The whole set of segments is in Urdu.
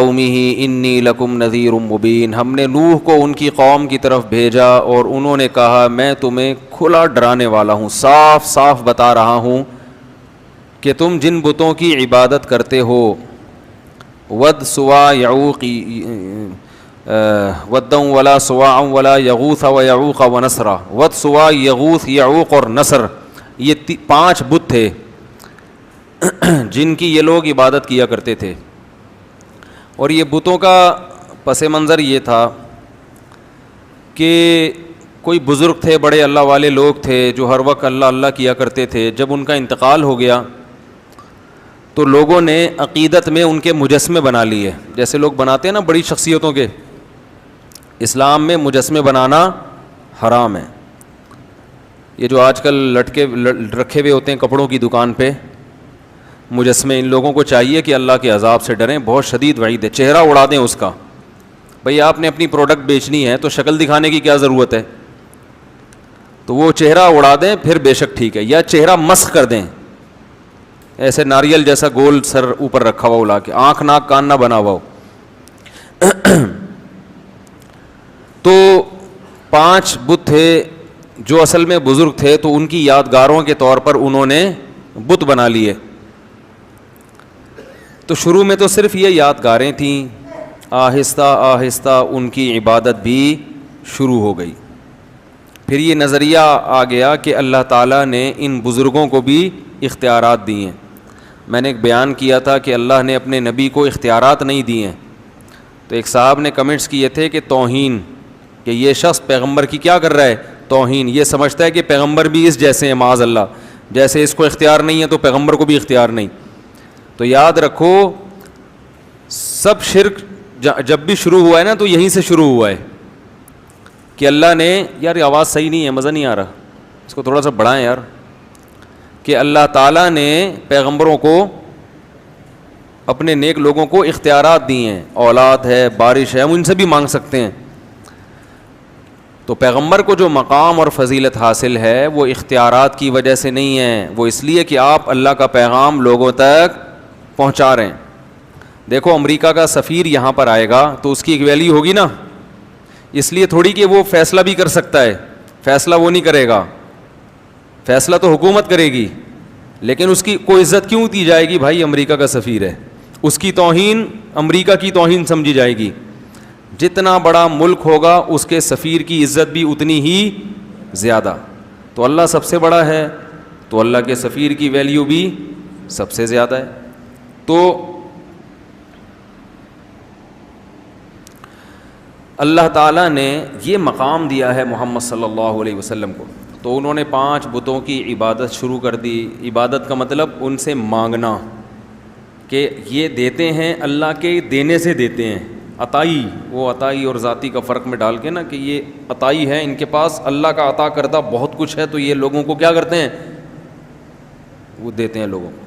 قومه انی لکم نذیر مبین، ہم نے نوح کو ان کی قوم کی طرف بھیجا اور انہوں نے کہا میں تمہیں کھلا ڈرانے والا ہوں، صاف صاف بتا رہا ہوں کہ تم جن بتوں کی عبادت کرتے ہو، ود سوا یعوق ودا ولا سواع ولا یغوث ویعوق ونسرا، ود سوا یغوث یعوق اور نصر، یہ 5 بت تھے جن کی یہ لوگ عبادت کیا کرتے تھے. اور یہ بتوں کا پس منظر یہ تھا کہ کوئی بزرگ تھے، بڑے اللہ والے لوگ تھے جو ہر وقت اللہ اللہ کیا کرتے تھے. جب ان کا انتقال ہو گیا تو لوگوں نے عقیدت میں ان کے مجسمے بنا لیے، جیسے لوگ بناتے ہیں نا بڑی شخصیتوں کے. اسلام میں مجسمے بنانا حرام ہے. یہ جو آج کل لٹکے رکھے ہوئے ہوتے ہیں کپڑوں کی دکان پہ مجسمے، ان لوگوں کو چاہیے کہ اللہ کے عذاب سے ڈریں، بہت شدید وعید ہے. چہرہ اڑا دیں اس کا. بھئی آپ نے اپنی پروڈکٹ بیچنی ہے تو شکل دکھانے کی کیا ضرورت ہے؟ تو وہ چہرہ اڑا دیں پھر بے شک ٹھیک ہے، یا چہرہ مسخ کر دیں، ایسے ناریل جیسا گول سر اوپر رکھا ہوا اڑا کے، آنکھ ناک کان نہ بنا ہوا ہو. تو 5 بت تھے جو اصل میں بزرگ تھے، تو ان کی یادگاروں کے طور پر انہوں نے بت بنا لیے. تو شروع میں تو صرف یہ یادگاریں تھیں، آہستہ آہستہ ان کی عبادت بھی شروع ہو گئی. پھر یہ نظریہ آ گیا کہ اللہ تعالیٰ نے ان بزرگوں کو بھی اختیارات دیے ہیں. میں نے ایک بیان کیا تھا کہ اللہ نے اپنے نبی کو اختیارات نہیں دیے ہیں. تو ایک صاحب نے کمنٹس کیے تھے کہ توہین، کہ یہ شخص پیغمبر کی کیا کر رہا ہے؟ توہین. یہ سمجھتا ہے کہ پیغمبر بھی اس جیسے ہیں، معاذ اللہ، جیسے اس کو اختیار نہیں ہے تو پیغمبر کو بھی اختیار نہیں. تو یاد رکھو سب شرک جب بھی شروع ہوا ہے نا تو یہیں سے شروع ہوا ہے کہ اللہ نے، یار یہ آواز صحیح نہیں ہے، مزہ نہیں آ رہا، اس کو تھوڑا سا بڑھائیں یار، کہ اللہ تعالیٰ نے پیغمبروں کو، اپنے نیک لوگوں کو اختیارات دی ہیں. اولاد ہے، بارش ہے، ہم ان سے بھی مانگ سکتے ہیں. تو پیغمبر کو جو مقام اور فضیلت حاصل ہے وہ اختیارات کی وجہ سے نہیں ہے، وہ اس لیے کہ آپ اللہ کا پیغام لوگوں تک پہنچا رہے ہیں. دیکھو امریکہ کا سفیر یہاں پر آئے گا تو اس کی ایک ویلیو ہوگی نا، اس لیے تھوڑی کہ وہ فیصلہ بھی کر سکتا ہے، فیصلہ وہ نہیں کرے گا، فیصلہ تو حکومت کرے گی. لیکن اس کی کوئی عزت کیوں دی جائے گی؟ بھائی امریکہ کا سفیر ہے، اس کی توہین امریکہ کی توہین سمجھی جائے گی. جتنا بڑا ملک ہوگا اس کے سفیر کی عزت بھی اتنی ہی زیادہ. تو اللہ سب سے بڑا ہے تو اللہ کے سفیر کی ویلیو بھی سب سے زیادہ ہے. تو اللہ تعالیٰ نے یہ مقام دیا ہے محمد صلی اللہ علیہ وسلم کو. تو انہوں نے 5 بتوں کی عبادت شروع کر دی. عبادت کا مطلب ان سے مانگنا کہ یہ دیتے ہیں، اللہ کے دینے سے دیتے ہیں. عطائی، وہ عطائی اور ذاتی کا فرق میں ڈال کے نا کہ یہ عطائی ہے، ان کے پاس اللہ کا عطا کردہ بہت کچھ ہے تو یہ لوگوں کو کیا کرتے ہیں؟ وہ دیتے ہیں لوگوں کو.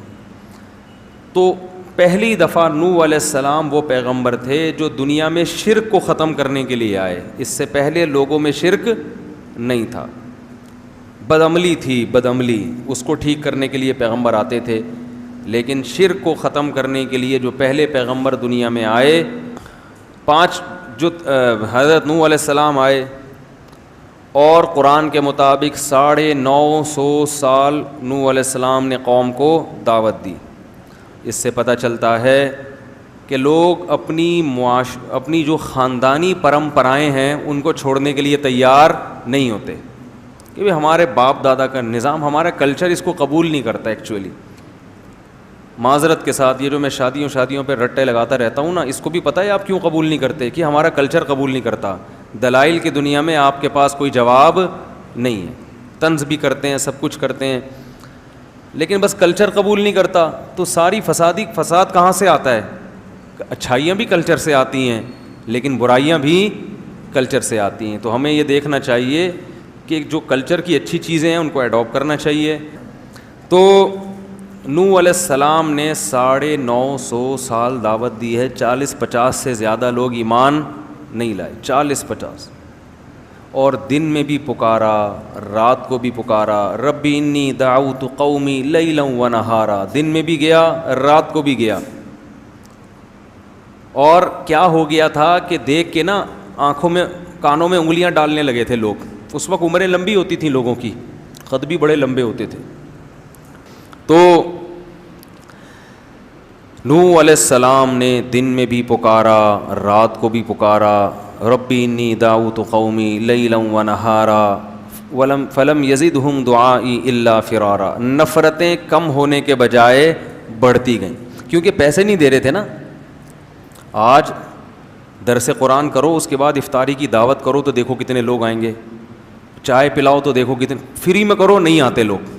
تو پہلی دفعہ نوح علیہ السلام وہ پیغمبر تھے جو دنیا میں شرک کو ختم کرنے کے لیے آئے. اس سے پہلے لوگوں میں شرک نہیں تھا، بدعملی تھی، بدعملی، اس کو ٹھیک کرنے کے لیے پیغمبر آتے تھے. لیکن شرک کو ختم کرنے کے لیے جو پہلے پیغمبر دنیا میں آئے، 5 جو حضرت نوح علیہ السلام آئے، اور قرآن کے مطابق 950 سال نوح علیہ السلام نے قوم کو دعوت دی. اس سے پتہ چلتا ہے کہ لوگ اپنی جو خاندانی پرمپرائیں ہیں ان کو چھوڑنے کے لیے تیار نہیں ہوتے کہ بھئی ہمارے باپ دادا کا نظام، ہمارا کلچر اس کو قبول نہیں کرتا. ایکچولی معذرت کے ساتھ یہ جو میں شادیوں پہ رٹے لگاتا رہتا ہوں نا، اس کو بھی پتہ ہے آپ کیوں قبول نہیں کرتے؟ کہ ہمارا کلچر قبول نہیں کرتا. دلائل کی دنیا میں آپ کے پاس کوئی جواب نہیں ہے. طنز بھی کرتے ہیں، سب کچھ کرتے ہیں، لیکن بس کلچر قبول نہیں کرتا. تو ساری فساد کہاں سے آتا ہے؟ اچھائیاں بھی کلچر سے آتی ہیں لیکن برائیاں بھی کلچر سے آتی ہیں. تو ہمیں یہ دیکھنا چاہیے کہ جو کلچر کی اچھی چیزیں ہیں ان کو ایڈاپٹ کرنا چاہیے. تو نوح علیہ السلام نے 950 سال دعوت دی ہے. 40-50 سے زیادہ لوگ ایمان نہیں لائے، 40-50. اور دن میں بھی پکارا، رات کو بھی پکارا. رب انی دعوت قومی لیلا ونہارا، دن میں بھی گیا، رات کو بھی گیا. اور کیا ہو گیا تھا کہ دیکھ کے نا آنکھوں میں کانوں میں انگلیاں ڈالنے لگے تھے لوگ. اس وقت عمریں لمبی ہوتی تھیں لوگوں کی, قد بھی بڑے لمبے ہوتے تھے. تو نوح علیہ السلام نے دن میں بھی پکارا, رات کو بھی پکارا, ربی انی دعوت قومی لیلا ونہارا فلم یزدہم دعائی الا فرارا. نفرتیں کم ہونے کے بجائے بڑھتی گئیں, کیونکہ پیسے نہیں دے رہے تھے نا. آج درس قرآن کرو, اس کے بعد افطاری کی دعوت کرو تو دیکھو کتنے لوگ آئیں گے. چائے پلاؤ تو دیکھو کتنے, فری میں کرو نہیں آتے لوگ.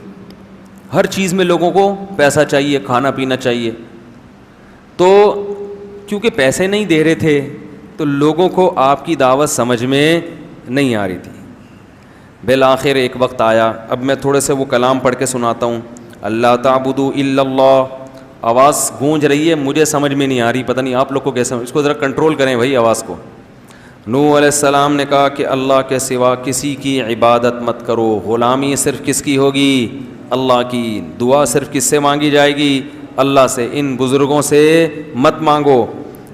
ہر چیز میں لوگوں کو پیسہ چاہیے, کھانا پینا چاہیے. تو کیونکہ پیسے نہیں دے رہے تھے تو لوگوں کو آپ کی دعوت سمجھ میں نہیں آ رہی تھی. بالآخر ایک وقت آیا, اب میں تھوڑے سے وہ کلام پڑھ کے سناتا ہوں. اللہ تعبدوا الا اللہ, آواز گونج رہی ہے, مجھے سمجھ میں نہیں آ رہی, پتہ نہیں آپ لوگ کو کیسے, اس کو ذرا کنٹرول کریں بھائی آواز کو. نوح علیہ السلام نے کہا کہ اللہ کے سوا کسی کی عبادت مت کرو, غلامی صرف کس کی ہوگی؟ اللہ کی. دعا صرف کس سے مانگی جائے گی؟ اللہ سے. ان بزرگوں سے مت مانگو.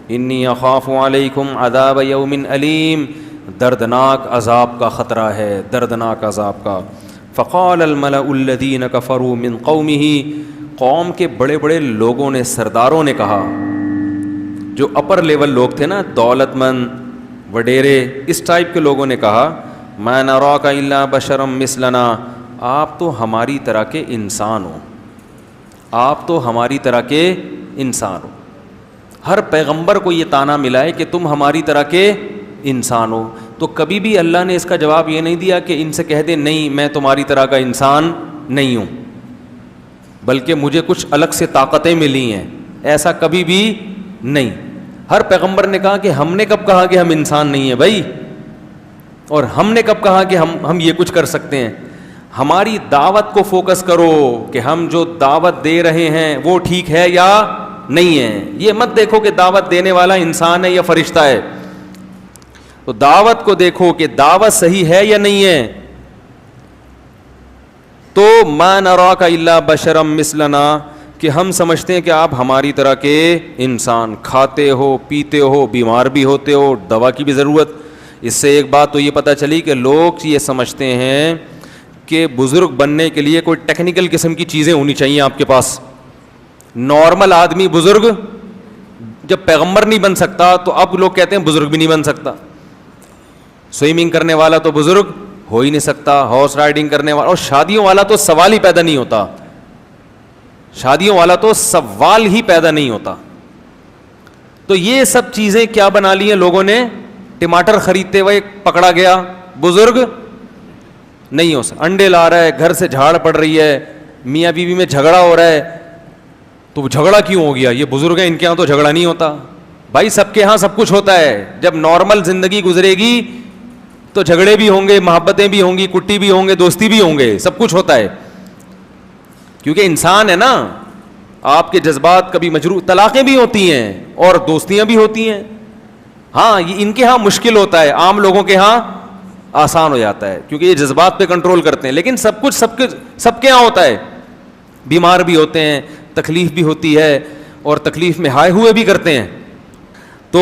انی اخاف علیکم عذاب یوم علیم, دردناک عذاب کا خطرہ ہے, دردناک عذاب کا. فقال الملأ الذین کفروا من قومہ, قوم کے بڑے بڑے لوگوں نے, سرداروں نے کہا, جو اپر لیول لوگ تھے نا, دولت مند وڈیرے, اس ٹائپ کے لوگوں نے کہا, ما نراک الا بشرا مثلنا, آپ تو ہماری طرح کے انسان ہو, آپ تو ہماری طرح کے انسان ہو. ہر پیغمبر کو یہ طعنہ ملا ہے کہ تم ہماری طرح کے انسان ہو. تو کبھی بھی اللہ نے اس کا جواب یہ نہیں دیا کہ ان سے کہہ دے نہیں میں تمہاری طرح کا انسان نہیں ہوں, بلکہ مجھے کچھ الگ سے طاقتیں ملی ہیں, ایسا کبھی بھی نہیں. ہر پیغمبر نے کہا کہ ہم نے کب کہا کہ ہم انسان نہیں ہیں بھائی, اور ہم نے کب کہا کہ ہم یہ کچھ کر سکتے ہیں. ہماری دعوت کو فوکس کرو کہ ہم جو دعوت دے رہے ہیں وہ ٹھیک ہے یا نہیں ہے. یہ مت دیکھو کہ دعوت دینے والا انسان ہے یا فرشتہ ہے, تو دعوت کو دیکھو کہ دعوت صحیح ہے یا نہیں ہے. تو ما نراک الا بشرا مثلنا, کہ ہم سمجھتے ہیں کہ آپ ہماری طرح کے انسان, کھاتے ہو پیتے ہو, بیمار بھی ہوتے ہو, دوا کی بھی ضرورت. اس سے ایک بات تو یہ پتہ چلی کہ لوگ یہ سمجھتے ہیں کہ بزرگ بننے کے لیے کوئی ٹیکنیکل قسم کی چیزیں ہونی چاہیے آپ کے پاس. نارمل آدمی بزرگ جب پیغمبر نہیں بن سکتا تو اب لوگ کہتے ہیں بزرگ بھی نہیں بن سکتا. سوئمنگ کرنے والا تو بزرگ ہو ہی نہیں سکتا, ہارس رائڈنگ کرنے والا, اور شادیوں والا تو سوال ہی پیدا نہیں ہوتا, شادیوں والا تو سوال ہی پیدا نہیں ہوتا. تو یہ سب چیزیں کیا بنا لی ہیں لوگوں نے, ٹماٹر خریدتے ہوئے پکڑا گیا بزرگ نہیں ہو سکتا, انڈے لا رہا ہے, گھر سے جھاڑ پڑ رہی ہے, میاں بیوی میں جھگڑا ہو رہا ہے, تو جھگڑا کیوں ہو گیا؟ یہ بزرگ ہیں, ان کے ہاں تو جھگڑا نہیں ہوتا. بھائی سب کے ہاں سب کچھ ہوتا ہے, جب نارمل زندگی گزرے گی تو جھگڑے بھی ہوں گے, محبتیں بھی ہوں گی, کٹی بھی ہوں گے, دوستی بھی ہوں گے, سب کچھ ہوتا ہے, کیونکہ انسان ہے نا. آپ کے جذبات کبھی مجروح, طلاقیں بھی ہوتی ہیں اور دوستیاں بھی ہوتی ہیں. ہاں یہ ان کے ہاں مشکل ہوتا ہے, عام لوگوں کے ہاں آسان ہو جاتا ہے کیونکہ یہ جذبات پہ کنٹرول کرتے ہیں. لیکن سب کچھ سب کے ہاں ہوتا ہے, بیمار بھی ہوتے ہیں, تکلیف بھی ہوتی ہے, اور تکلیف میں ہائے ہوئے بھی کرتے ہیں. تو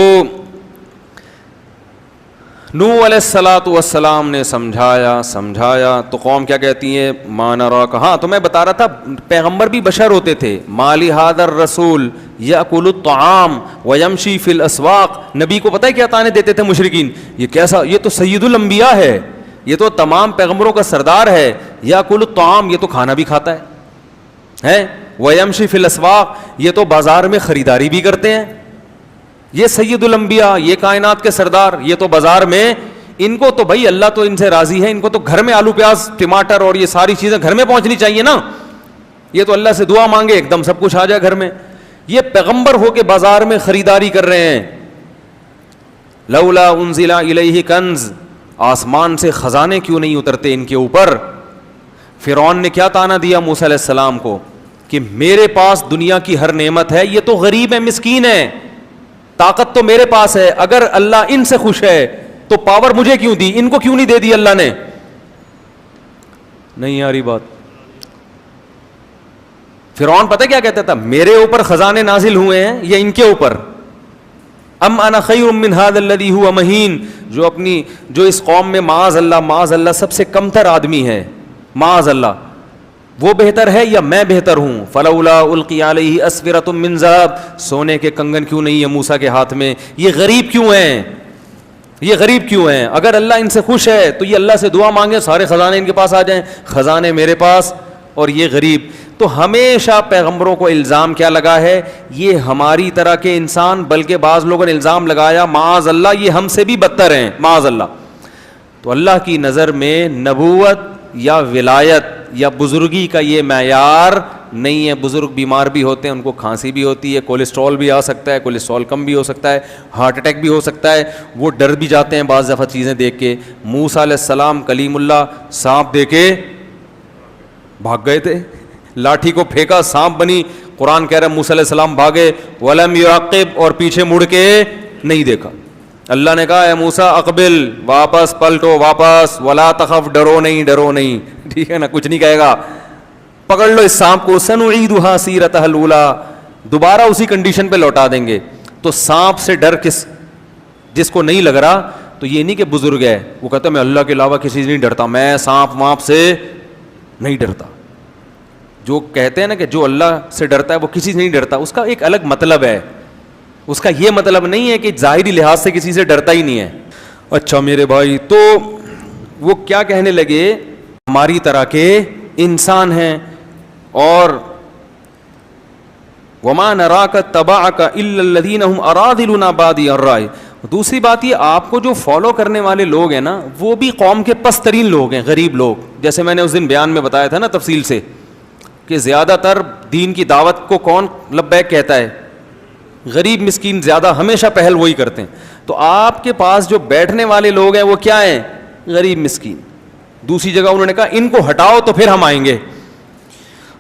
نوح علیہ الصلاۃ والسلام نے سمجھایا تو قوم کیا کہتی ہے, ما نراک. ہاں تو میں بتا رہا تھا پیغمبر بھی بشر ہوتے تھے. مالی ھذا الرسول یاکل الطعام ویمشی فی الاسواق, نبی کو پتہ ہے کیا طعنے دیتے تھے مشرکین, یہ کیسا, یہ تو سید الانبیاء ہے, یہ تو تمام پیغمبروں کا سردار ہے. یاکل الطعام, یہ تو کھانا بھی کھاتا ہے, ویمشی فی الاسواق, یہ تو بازار میں خریداری بھی کرتے ہیں. یہ سید الانبیاء, یہ کائنات کے سردار, یہ تو بازار میں, ان کو تو بھائی اللہ تو ان سے راضی ہے, ان کو تو گھر میں آلو پیاز ٹماٹر اور یہ ساری چیزیں گھر میں پہنچنی چاہیے نا. یہ تو اللہ سے دعا مانگے ایک دم سب کچھ آ جائے گھر میں. یہ پیغمبر ہو کے بازار میں خریداری کر رہے ہیں. لولا انزل الیہ کنز, آسمان سے خزانے کیوں نہیں اترتے ان کے اوپر. فرعون نے کیا طعنہ دیا موسیٰ علیہ السلام کو کہ میرے پاس دنیا کی ہر نعمت ہے, یہ تو غریب ہے, مسکین ہے, طاقت تو میرے پاس ہے, اگر اللہ ان سے خوش ہے تو پاور مجھے کیوں دی, ان کو کیوں نہیں دے دی اللہ نے. نہیں آ رہی بات. فرعون پتہ کیا کہتا تھا, میرے اوپر خزانے نازل ہوئے ہیں یا ان کے اوپر, ام انا خیر من ھذا الذی ھو مہین, جو اس قوم میں معاذ اللہ سب سے کمتر آدمی ہے, معاذ اللہ, وہ بہتر ہے یا میں بہتر ہوں. فلولا القی علیہ اسورۃ من ذہب, سونے کے کنگن کیوں نہیں ہے موسیٰ کے ہاتھ میں, یہ غریب کیوں ہیں, یہ غریب کیوں ہیں؟ اگر اللہ ان سے خوش ہے تو یہ اللہ سے دعا مانگے سارے خزانے ان کے پاس آ جائیں, خزانے میرے پاس اور یہ غریب. تو ہمیشہ پیغمبروں کو الزام کیا لگا ہے, یہ ہماری طرح کے انسان, بلکہ بعض لوگوں نے الزام لگایا معاذ اللہ یہ ہم سے بھی بدتر ہیں, معاذ اللہ. تو اللہ کی نظر میں نبوت یا ولایت یا بزرگی کا یہ معیار نہیں ہے. بزرگ بیمار بھی ہوتے ہیں, ان کو کھانسی بھی ہوتی ہے, کولیسٹرول بھی آ سکتا ہے, کولیسٹرول کم بھی ہو سکتا ہے, ہارٹ اٹیک بھی ہو سکتا ہے, وہ ڈر بھی جاتے ہیں بعض دفعہ چیزیں دیکھ کے. موسیٰ علیہ السلام کلیم اللہ سانپ دے کے بھاگ گئے تھے, لاٹھی کو پھینکا سانپ بنی, قرآن کہہ رہا ہے موسیٰ علیہ السلام بھاگے, ولم یعقب, اور پیچھے مڑ کے نہیں دیکھا. اللہ نے کہا اے موسیٰ اقبل, واپس پلٹو, واپس, ولا تخف, ڈرو نہیں, ٹھیک ہے نا, کچھ نہیں کہے گا, پکڑ لو اس سانپ کو, سنعیدھا سیرتھا الاولیٰ, دوبارہ اسی کنڈیشن پہ لوٹا دیں گے. تو سانپ سے ڈر جس کو نہیں لگ رہا, تو یہ نہیں کہ بزرگ ہے وہ کہتا ہے میں اللہ کے علاوہ کسی سے نہیں ڈرتا, میں سانپ وانپ سے نہیں ڈرتا. جو کہتے ہیں نا کہ جو اللہ سے ڈرتا ہے وہ کسی سے نہیں ڈرتا, اس کا ایک الگ مطلب ہے, اس کا یہ مطلب نہیں ہے کہ ظاہری لحاظ سے کسی سے ڈرتا ہی نہیں ہے. اچھا میرے بھائی, تو وہ کیا کہنے لگے, ہماری طرح کے انسان ہیں, اور وما نراک تبعک الا الذین هم اراذلنا بادی الرائے. دوسری بات یہ, آپ کو جو فالو کرنے والے لوگ ہیں نا وہ بھی قوم کے پست ترین لوگ ہیں, غریب لوگ. جیسے میں نے اس دن بیان میں بتایا تھا نا تفصیل سے کہ زیادہ تر دین کی دعوت کو کون لبیک کہتا ہے, غریب مسکین زیادہ ہمیشہ پہل وہی کرتے ہیں. تو آپ کے پاس جو بیٹھنے والے لوگ ہیں وہ کیا ہیں, غریب مسکین. دوسری جگہ انہوں نے کہا ان کو ہٹاؤ تو پھر ہم آئیں گے.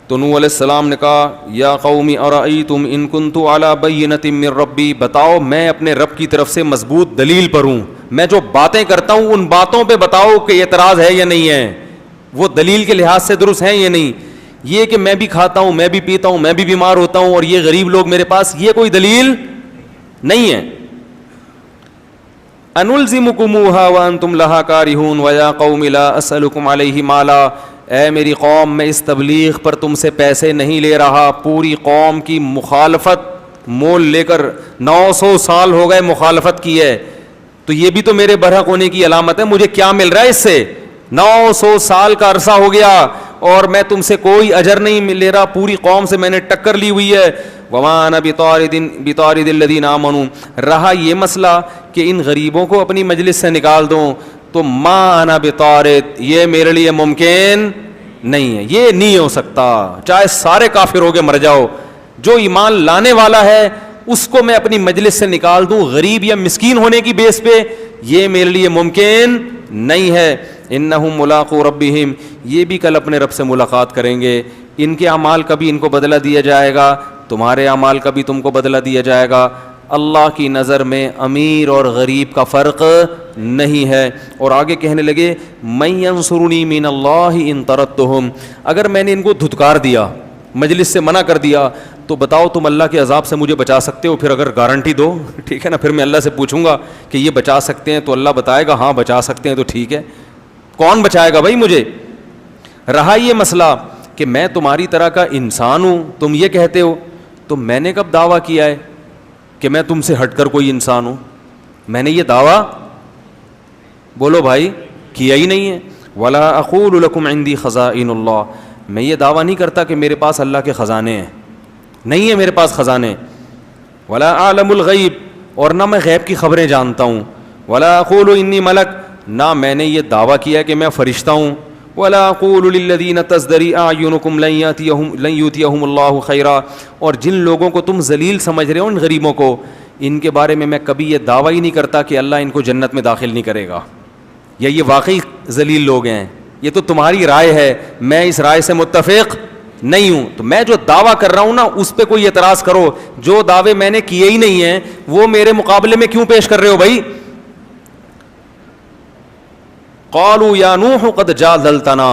تو نوح علیہ السلام نے کہا یا قوم ارأیتم ان کنت علی بینۃ من ربی, بتاؤ میں اپنے رب کی طرف سے مضبوط دلیل پر ہوں, میں جو باتیں کرتا ہوں ان باتوں پہ بتاؤ کہ اعتراض ہے یا نہیں ہے, وہ دلیل کے لحاظ سے درست ہیں یا نہیں. یہ کہ میں بھی کھاتا ہوں, میں بھی پیتا ہوں, میں بھی بیمار ہوتا ہوں اور یہ غریب لوگ میرے پاس, یہ کوئی دلیل نہیں ہے. انلزمکموہا وانتم لہا کارہون ویا قوم لا اسألکم علیہ مالا, اے میری قوم میں اس تبلیغ پر تم سے پیسے نہیں لے رہا. پوری قوم کی مخالفت مول لے کر 900 سال ہو گئے مخالفت کی ہے, تو یہ بھی تو میرے برحق ہونے کی علامت ہے. مجھے کیا مل رہا ہے اس سے, 900 سال کا عرصہ ہو گیا اور میں تم سے کوئی اجر نہیں لے رہا, پوری قوم سے میں نے ٹکر لی ہوئی ہے. وما انا بطارد الذین آمنوا, رہا یہ مسئلہ کہ ان غریبوں کو اپنی مجلس سے نکال دوں, تو ما انا بطارد, یہ میرے لیے ممکن نہیں ہے, یہ نہیں ہو سکتا, چاہے سارے کافر ہو کے مر جاؤ. جو ایمان لانے والا ہے اس کو میں اپنی مجلس سے نکال دوں غریب یا مسکین ہونے کی بیس پہ, یہ میرے لیے ممکن نہیں ہے. انہم ملاقو ربہم, یہ بھی کل اپنے رب سے ملاقات کریں گے. ان کے اعمال کا بھی ان کو بدلہ دیا جائے گا, تمہارے اعمال کا بھی تم کو بدلہ دیا جائے گا. اللہ کی نظر میں امیر اور غریب کا فرق نہیں ہے. اور آگے کہنے لگے من ینصرنی من اللہ ان طردتہم, اگر میں نے ان کو دھتکار دیا, مجلس سے منع کر دیا, تو بتاؤ تم اللہ کے عذاب سے مجھے بچا سکتے ہو؟ پھر اگر گارنٹی دو, ٹھیک ہے نا, پھر میں اللہ سے پوچھوں گا کہ یہ بچا سکتے ہیں, تو اللہ بتائے گا ہاں بچا سکتے ہیں, تو ٹھیک ہے. کون بچائے گا بھائی مجھے؟ رہا یہ مسئلہ کہ میں تمہاری طرح کا انسان ہوں, تم یہ کہتے ہو, تو میں نے کب دعویٰ کیا ہے کہ میں تم سے ہٹ کر کوئی انسان ہوں؟ میں نے یہ دعویٰ بولو بھائی کیا ہی نہیں ہے. ولا اقول لکم عندی خزائن اللہ, میں یہ دعویٰ نہیں کرتا کہ میرے پاس اللہ کے خزانے ہیں, نہیں ہے میرے پاس خزانے. ولا اعلم الغیب, اور نہ میں غیب کی خبریں جانتا ہوں. ولا اقول انی ملک, نہ میں نے یہ دعویٰ کیا کہ میں فرشتہ ہوں. ولا اقول للذین تزدری اعینکم لن یؤتیہم اللہ خیرا, اور جن لوگوں کو تم ذلیل سمجھ رہے ہو ان غریبوں کو, ان کے بارے میں کبھی یہ دعویٰ ہی نہیں کرتا کہ اللہ ان کو جنت میں داخل نہیں کرے گا, یا یہ واقعی ذلیل لوگ ہیں. یہ تو تمہاری رائے ہے, میں اس رائے سے متفق نہیں ہوں. تو میں جو دعویٰ کر رہا ہوں نا اس پہ کوئی اعتراض کرو, جو دعوے میں نے کیے ہی نہیں ہیں وہ میرے مقابلے میں کیوں پیش کر رہے ہو بھائی؟ قالوا یا نوح قد جادلتنا,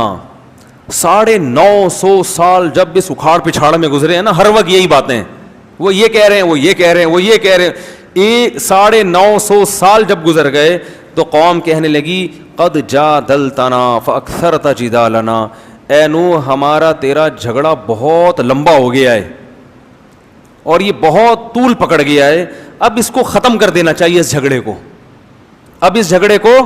950 سال جب اس اکھاڑ پچھاڑ میں گزرے ہیں نا, ہر وقت یہی باتیں, وہ یہ کہہ رہے ہیں, وہ یہ کہہ رہے ہیں, وہ یہ کہہ رہے ہیں. 950 سال جب گزر گئے تو قوم کہنے لگی قد جادلتنا فاکثرت جدالنا، اے نوح ہمارا تیرا جھگڑا بہت لمبا ہو گیا ہے اور یہ بہت طول پکڑ گیا ہے، اب اس کو ختم کر دینا چاہیے، اس جھگڑے کو، اب اس جھگڑے کو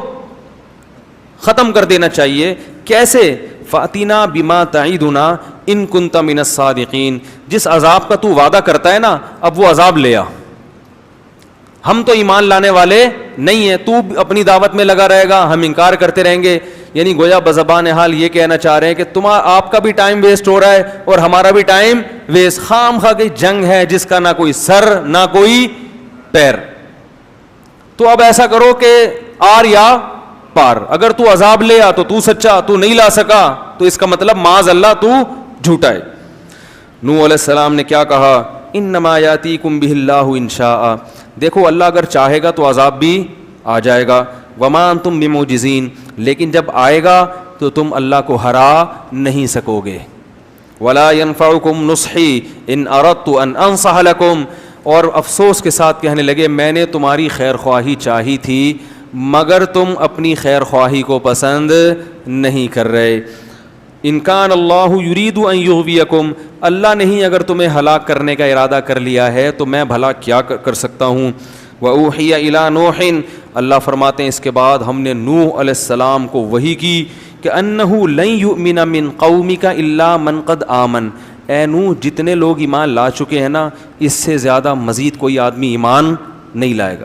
ختم کر دینا چاہیے۔ کیسے؟ فاتنا بما تعیدنا ان کنت من الصادقین، جس عذاب کا تو وعدہ کرتا ہے نا اب وہ عذاب لے آ، ہم تو ایمان لانے والے نہیں ہیں، تو اپنی دعوت میں لگا رہے گا، ہم انکار کرتے رہیں گے۔ یعنی گویا بزبان حال یہ کہنا چاہ رہے ہیں کہ آپ کا بھی ٹائم ویسٹ ہو رہا ہے اور ہمارا بھی ٹائم ویسٹ، خام خواہ کی جنگ ہے جس کا نہ کوئی سر نہ کوئی پیر۔ تو اب ایسا کرو کہ آر یا پار، اگر تو عذاب لے آ تو سچا، تو نہیں لا سکا تو اس کا مطلب معاذ اللہ تو جھوٹا ہے۔ نوح علیہ السلام نے کیا کہا؟ انما یاتیکم بہ اللہ ان شاء، دیکھو اللہ اگر چاہے گا تو عذاب بھی آ جائے گا، وما انتم بمعجزین، لیکن جب آئے گا تو تم اللہ کو ہرا نہیں سکو گے۔ ولا ينفعکم نصحی ان اردت ان انصح لکم، اور افسوس کے ساتھ کہنے لگے میں نے تمہاری خیر خواہی چاہی تھی مگر تم اپنی خیر خواہی کو پسند نہیں کر رہے۔ ان کان اللہ یرید ان یغویکم، اللہ نہیں اگر تمہیں ہلاک کرنے کا ارادہ کر لیا ہے تو میں بھلا کیا کر سکتا ہوں۔ وَأُوحِيَ إِلَىٰ نُوحٍ، اللہ فرماتے ہیں اس کے بعد ہم نے نوح علیہ السلام کو وحی کی کہ أَنَّهُ لَن يُؤْمِنَ مِن قَوْمِكَ إِلَّا مَنْ قَدْ آمَنَ، اے نوح جتنے لوگ ایمان لا چکے ہیں نا اس سے زیادہ مزید کوئی آدمی ایمان نہیں لائے گا۔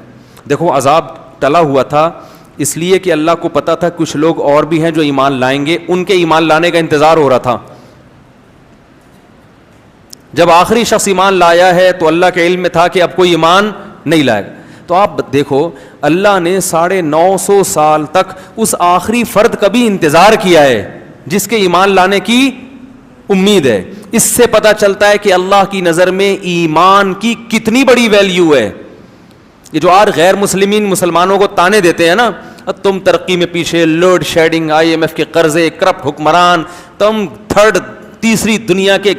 دیکھو عذاب ٹلا ہوا تھا اس لیے کہ اللہ کو پتا تھا کچھ لوگ اور بھی ہیں جو ایمان لائیں گے، ان کے ایمان لانے کا انتظار ہو رہا تھا۔ جب آخری شخص ایمان لایا ہے تو اللہ کے علم میں تھا کہ اب کوئی ایمان نہیں لائے گا۔ تو آپ دیکھو اللہ نے 950 سال تک اس آخری فرد کا بھی انتظار کیا ہے جس کے ایمان لانے کی امید ہے۔ اس سے پتہ چلتا ہے کہ اللہ کی نظر میں ایمان کی کتنی بڑی ویلیو ہے۔ یہ جو آج غیر مسلمانوں کو تانے دیتے ہیں نا، تم ترقی میں پیچھے، لوڈ شیڈنگ، IMF کے قرضے، کرپٹ حکمران، تم تیسری دنیا کے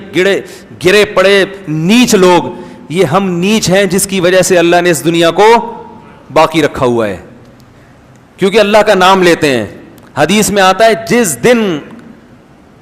گرے پڑے نیچ لوگ، یہ ہم نیچ ہیں جس کی وجہ سے اللہ نے اس دنیا کو باقی رکھا ہوا ہے، کیونکہ اللہ کا نام لیتے ہیں۔ حدیث میں آتا ہے جس دن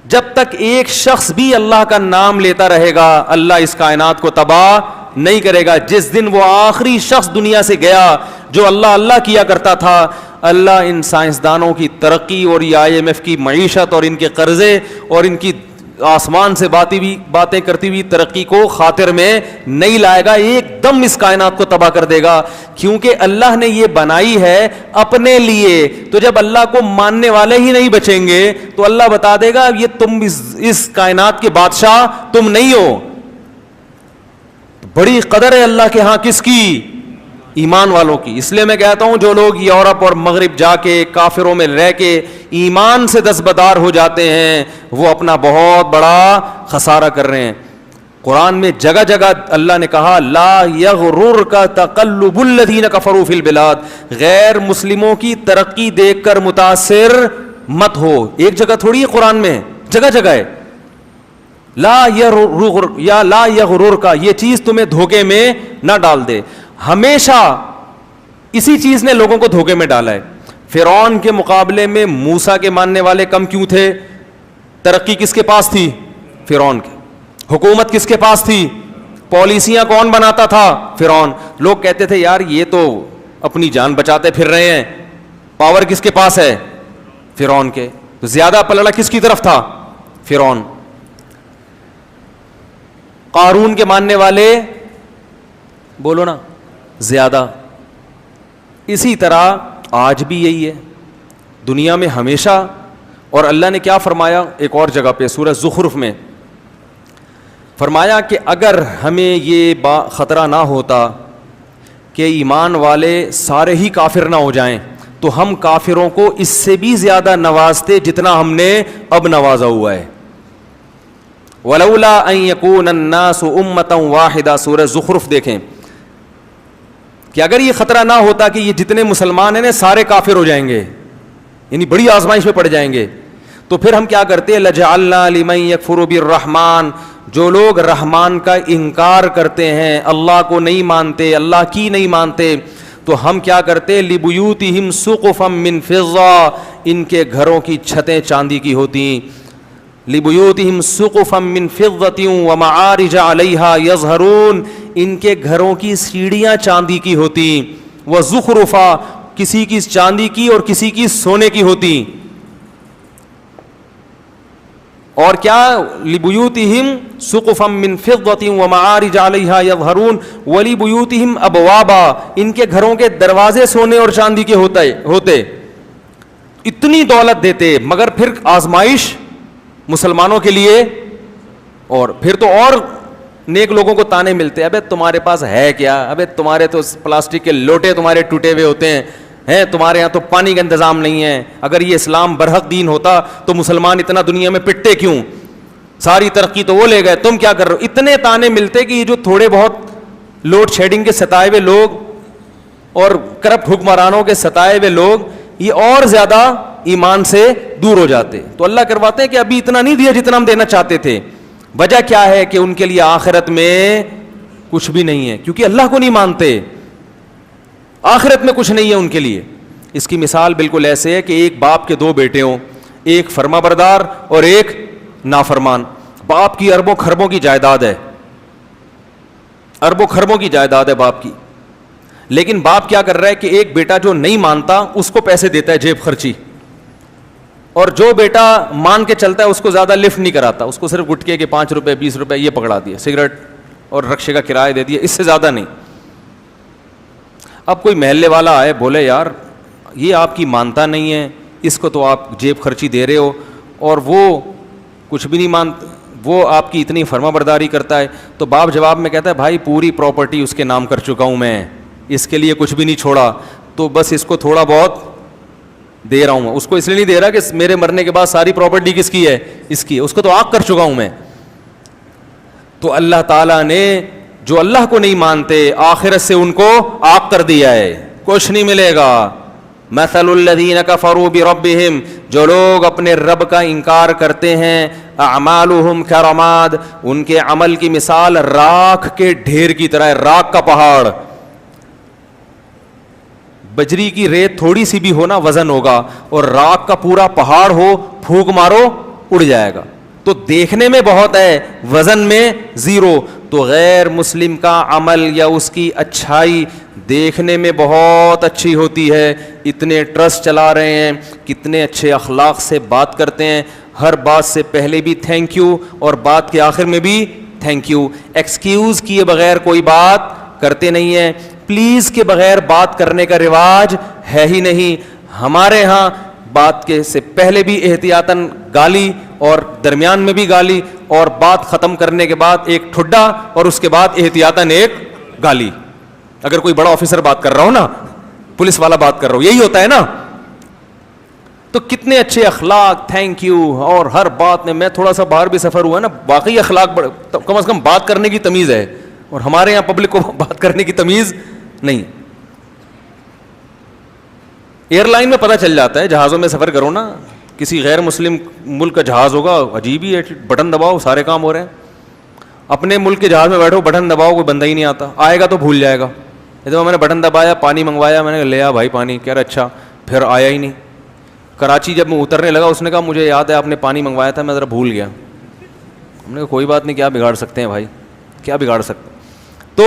جب تک ایک شخص بھی اللہ کا نام لیتا رہے گا اللہ اس کائنات کو تباہ نہیں کرے گا۔ جس دن وہ آخری شخص دنیا سے گیا جو اللہ اللہ کیا کرتا تھا، اللہ ان سائنسدانوں کی ترقی اور یہ IMF کی معیشت اور ان کے قرضے اور ان کی آسمان سے باتیں کرتی ہوئی ترقی کو خاطر میں نہیں لائے گا، ایک دم اس کائنات کو تباہ کر دے گا، کیونکہ اللہ نے یہ بنائی ہے اپنے لیے۔ تو جب اللہ کو ماننے والے ہی نہیں بچیں گے تو اللہ بتا دے گا یہ تم اس کائنات کے بادشاہ تم نہیں ہو۔ بڑی قدر ہے اللہ کے ہاں کس کی؟ ایمان والوں کی۔ اس لیے میں کہتا ہوں جو لوگ یورپ اور مغرب جا کے کافروں میں رہ کے ایمان سے دستبردار ہو جاتے ہیں وہ اپنا بہت بڑا خسارہ کر رہے ہیں۔ قرآن میں جگہ جگہ اللہ نے کہا لا یغررک تقلب الذین کفروا فی البلاد، غیر مسلموں کی ترقی دیکھ کر متاثر مت ہو۔ ایک جگہ تھوڑی ہے قرآن میں، جگہ جگہ ہے لا یغررک، یہ چیز تمہیں دھوکے میں نہ ڈال دے۔ ہمیشہ اسی چیز نے لوگوں کو دھوکے میں ڈالا ہے۔ فرعون کے مقابلے میں موسیٰ کے ماننے والے کم کیوں تھے؟ ترقی کس کے پاس تھی؟ فرعون کی۔ حکومت کس کے پاس تھی؟ پالیسیاں کون بناتا تھا؟ فرعون۔ لوگ کہتے تھے یار یہ تو اپنی جان بچاتے پھر رہے ہیں، پاور کس کے پاس ہے؟ فرعون کے۔ تو زیادہ پلڑا کس کی طرف تھا؟ فرعون۔ قارون کے ماننے والے بولو نا زیادہ۔ اسی طرح آج بھی یہی ہے دنیا میں ہمیشہ۔ اور اللہ نے کیا فرمایا ایک اور جگہ پہ سورہ زخرف میں؟ فرمایا کہ اگر ہمیں یہ خطرہ نہ ہوتا کہ ایمان والے سارے ہی کافر نہ ہو جائیں تو ہم کافروں کو اس سے بھی زیادہ نوازتے جتنا ہم نے اب نوازا ہوا ہے۔ وَلَوْلَا أَن يَكُونَ النَّاسُ أُمَّةً وَاحِدَةً، سورہ زخرف دیکھیں کہ اگر یہ خطرہ نہ ہوتا کہ یہ جتنے مسلمان ہیں سارے کافر ہو جائیں گے، یعنی بڑی آزمائش میں پڑ جائیں گے، تو پھر ہم کیا کرتے؟ لَجَعَلْنَا لِمَن يَكْفُرُ بِالرَّحْمَنِ، جو لوگ رحمان کا انکار کرتے ہیں, اللہ کو نہیں مانتے, اللہ کی نہیں مانتے, تو ہم کیا کرتے, لِبُيُوتِهِمْ سُقُفًا مِّن فِضَّةٍ, ان کے گھروں کی چھتیں چاندی کی ہوتی, لِبُيُوتِهِمْ سُقُفًا مِّن فِضَّةٍ وَمَعَارِجَ عَلَيْهَا يَظْهَرُونَ, ان کے گھروں کی سیڑھیاں چاندی کی ہوتی, وَزُخْرُفًا, کسی کی چاندی کی اور کسی کی سونے کی ہوتی, اور کیا, لِبُيُوتِهِمْ سُقُفًا مِّن فِضَّةٍ وَمَعَارِجَ عَلَيْهَا يَظْهَرُونَ وَلِبُيُوتِهِمْ أَبْوَابًا, ان کے گھروں کے دروازے سونے اور چاندی کے ہوتے. اتنی دولت دیتے مگر پھر آزمائش مسلمانوں کے لیے, اور پھر تو اور نیک لوگوں کو تانے ملتے, ابے تمہارے پاس ہے کیا, ابے تمہارے تو پلاسٹک کے لوٹے تمہارے ٹوٹے ہوئے ہوتے ہیں, تمہارے یہاں تو پانی کا انتظام نہیں ہے, اگر یہ اسلام برحق دین ہوتا تو مسلمان اتنا دنیا میں پٹتے کیوں, ساری ترقی تو وہ لے گئے, تم کیا کر رہے ہو. اتنے تانے ملتے کہ یہ جو تھوڑے بہت لوڈ شیڈنگ کے ستائے ہوئے لوگ اور کرپٹ حکمرانوں کے ستائے ہوئے لوگ یہ اور زیادہ ایمان سے دور ہو جاتے. تو اللہ کرواتے ہیں کہ ابھی اتنا نہیں دیا جتنا ہم دینا چاہتے تھے. وجہ کیا ہے کہ ان کے لیے آخرت میں کچھ بھی نہیں ہے, کیونکہ اللہ کو نہیں مانتے, آخرت میں کچھ نہیں ہے ان کے لیے. اس کی مثال بالکل ایسے ہے کہ ایک باپ کے دو بیٹے ہوں, ایک فرما بردار اور ایک نافرمان. باپ کی اربوں خربوں کی جائیداد ہے, اربوں خربوں کی جائیداد ہے باپ کی, لیکن باپ کیا کر رہا ہے کہ ایک بیٹا جو نہیں مانتا اس کو پیسے دیتا ہے جیب خرچی, اور جو بیٹا مان کے چلتا ہے اس کو زیادہ لفٹ نہیں کراتا, اس کو صرف گٹکے کے 5 روپے 20 روپے یہ پکڑا دیا, سگریٹ اور رکشے کا کرایہ دے دیا, اس سے زیادہ نہیں. اب کوئی محلے والا آئے بولے یار یہ آپ کی مانتا نہیں ہے, اس کو تو آپ جیب خرچی دے رہے ہو اور وہ کچھ بھی نہیں مانتا, وہ آپ کی اتنی فرما برداری کرتا ہے. تو باپ جواب میں کہتا ہے بھائی پوری پراپرٹی اس کے نام کر چکا ہوں میں, اس کے لیے کچھ بھی نہیں چھوڑا, تو بس اس کو تھوڑا بہت دے رہا ہوں. اس کو اس لیے نہیں دے رہا کہ میرے مرنے کے بعد ساری پراپرٹی کس کی ہے, اس کی ہے, اس کو تو آگ کر چکا ہوں میں. تو اللہ تعالیٰ نے جو اللہ کو نہیں مانتے آخرت سے ان کو آگ کر دیا ہے, کچھ نہیں ملے گا. مثل الذین کفروا بربہم, جو لوگ اپنے رب کا انکار کرتے ہیں, اعمالہم کرماد, ان کے عمل کی مثال راکھ کے ڈھیر کی طرح ہے, راکھ کا پہاڑ. بجری کی ریت تھوڑی سی بھی ہو نا وزن ہوگا, اور راکھ کا پورا پہاڑ ہو پھونک مارو اڑ جائے گا. تو دیکھنے میں بہت ہے, وزن میں زیرو. تو غیر مسلم کا عمل یا اس کی اچھائی دیکھنے میں بہت اچھی ہوتی ہے, اتنے ٹرسٹ چلا رہے ہیں, کتنے اچھے اخلاق سے بات کرتے ہیں, ہر بات سے پہلے بھی تھینک یو اور بات کے آخر میں بھی تھینک یو, ایکسکیوز کیے بغیر کوئی بات کرتے نہیں ہیں, پلیز کے بغیر بات کرنے کا رواج ہے ہی نہیں. ہمارے ہاں بات کے سے پہلے بھی احتیاطاً گالی اور درمیان میں بھی گالی, اور بات ختم کرنے کے بعد ایک ٹھڈا اور اس کے بعد احتیاطاً ایک گالی. اگر کوئی بڑا آفیسر بات کر رہا ہو نا, پولیس والا بات کر رہا ہو, یہی ہوتا ہے نا. تو کتنے اچھے اخلاق, تھینک یو, اور ہر بات میں تھوڑا سا باہر بھی سفر ہوا ہے نا, باقی اخلاق کم از کم بات کرنے کی تمیز ہے, اور ہمارے یہاں پبلک کو بات کرنے کی تمیز نہیں. ایئر لائن میں پتہ چل جاتا ہے, جہازوں میں سفر کرو نا, کسی غیر مسلم ملک کا جہاز ہوگا, عجیب ہی ہے, بٹن دباؤ سارے کام ہو رہے ہیں. اپنے ملک کے جہاز میں بیٹھو, بٹن دباؤ کوئی بندہ ہی نہیں آتا, آئے گا تو بھول جائے گا. میں نے بٹن دبایا, پانی منگوایا, میں نے لیا بھائی پانی, کہہ رہا اچھا, پھر آیا ہی نہیں. کراچی جب میں اترنے لگا اس نے کہا مجھے یاد ہے آپ نے پانی منگوایا تھا, میں ذرا بھول گیا. ہم نے کہا کوئی بات نہیں, کیا بگاڑ سکتے ہیں بھائی, کیا بگاڑ سکتے. تو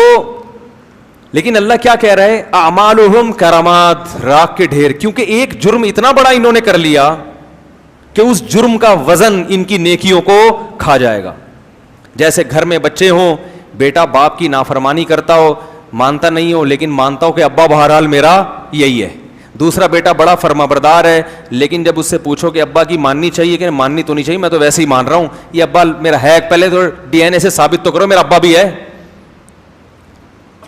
لیکن اللہ کیا کہہ رہا ہے, اعمالہم کرماد, راکھ کے ڈھیر, کیونکہ ایک جرم اتنا بڑا انہوں نے کر لیا کہ اس جرم کا وزن ان کی نیکیوں کو کھا جائے گا. جیسے گھر میں بچے ہوں, بیٹا باپ کی نافرمانی کرتا ہو, مانتا نہیں ہو لیکن مانتا ہو کہ ابا بہرحال میرا یہی ہے. دوسرا بیٹا بڑا فرما بردار ہے, لیکن جب اس سے پوچھو کہ ابا کی ماننی چاہیے کہ ماننی تو نہیں چاہیے, میں تو ویسے ہی مان رہا ہوں, یہ ابا میرا ہے, پہلے تو ڈی این اے سے ثابت تو کرو میرا ابا بھی ہے.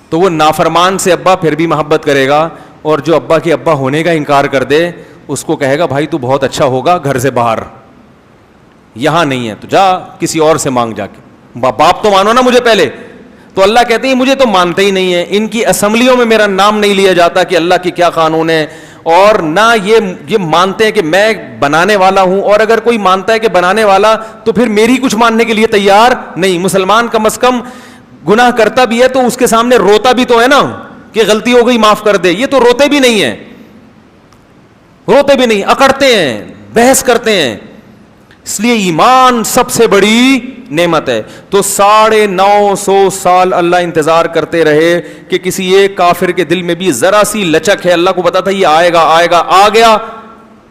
تو وہ نافرمان سے ابا پھر بھی محبت کرے گا, اور جو ابا کے ابا ہونے کا انکار کر دے اس کو کہے گا بھائی تو بہت اچھا ہوگا گھر سے باہر, یہاں نہیں ہے تو جا کسی اور سے مانگ جا کے, باپ تو مانو نا مجھے پہلے. تو اللہ کہتے ہیں مجھے تو مانتے ہی نہیں ہے, ان کی اسمبلیوں میں میرا نام نہیں لیا جاتا کہ اللہ کی کیا قانون ہے, اور نہ یہ مانتے ہیں کہ میں بنانے والا ہوں, اور اگر کوئی مانتا ہے کہ بنانے والا تو پھر میری کچھ ماننے کے لیے تیار نہیں. مسلمان کم از کم گناہ کرتا بھی ہے تو اس کے سامنے روتا بھی تو ہے نا کہ غلطی ہو گئی معاف کر دے. یہ تو روتے بھی نہیں ہیں, روتے بھی نہیں, اکڑتے ہیں, بحث کرتے ہیں. اس لیے ایمان سب سے بڑی نعمت ہے. تو 950 سال اللہ انتظار کرتے رہے کہ کسی ایک کافر کے دل میں بھی ذرا سی لچک ہے, اللہ کو پتا تھا یہ آئے گا, آ گیا.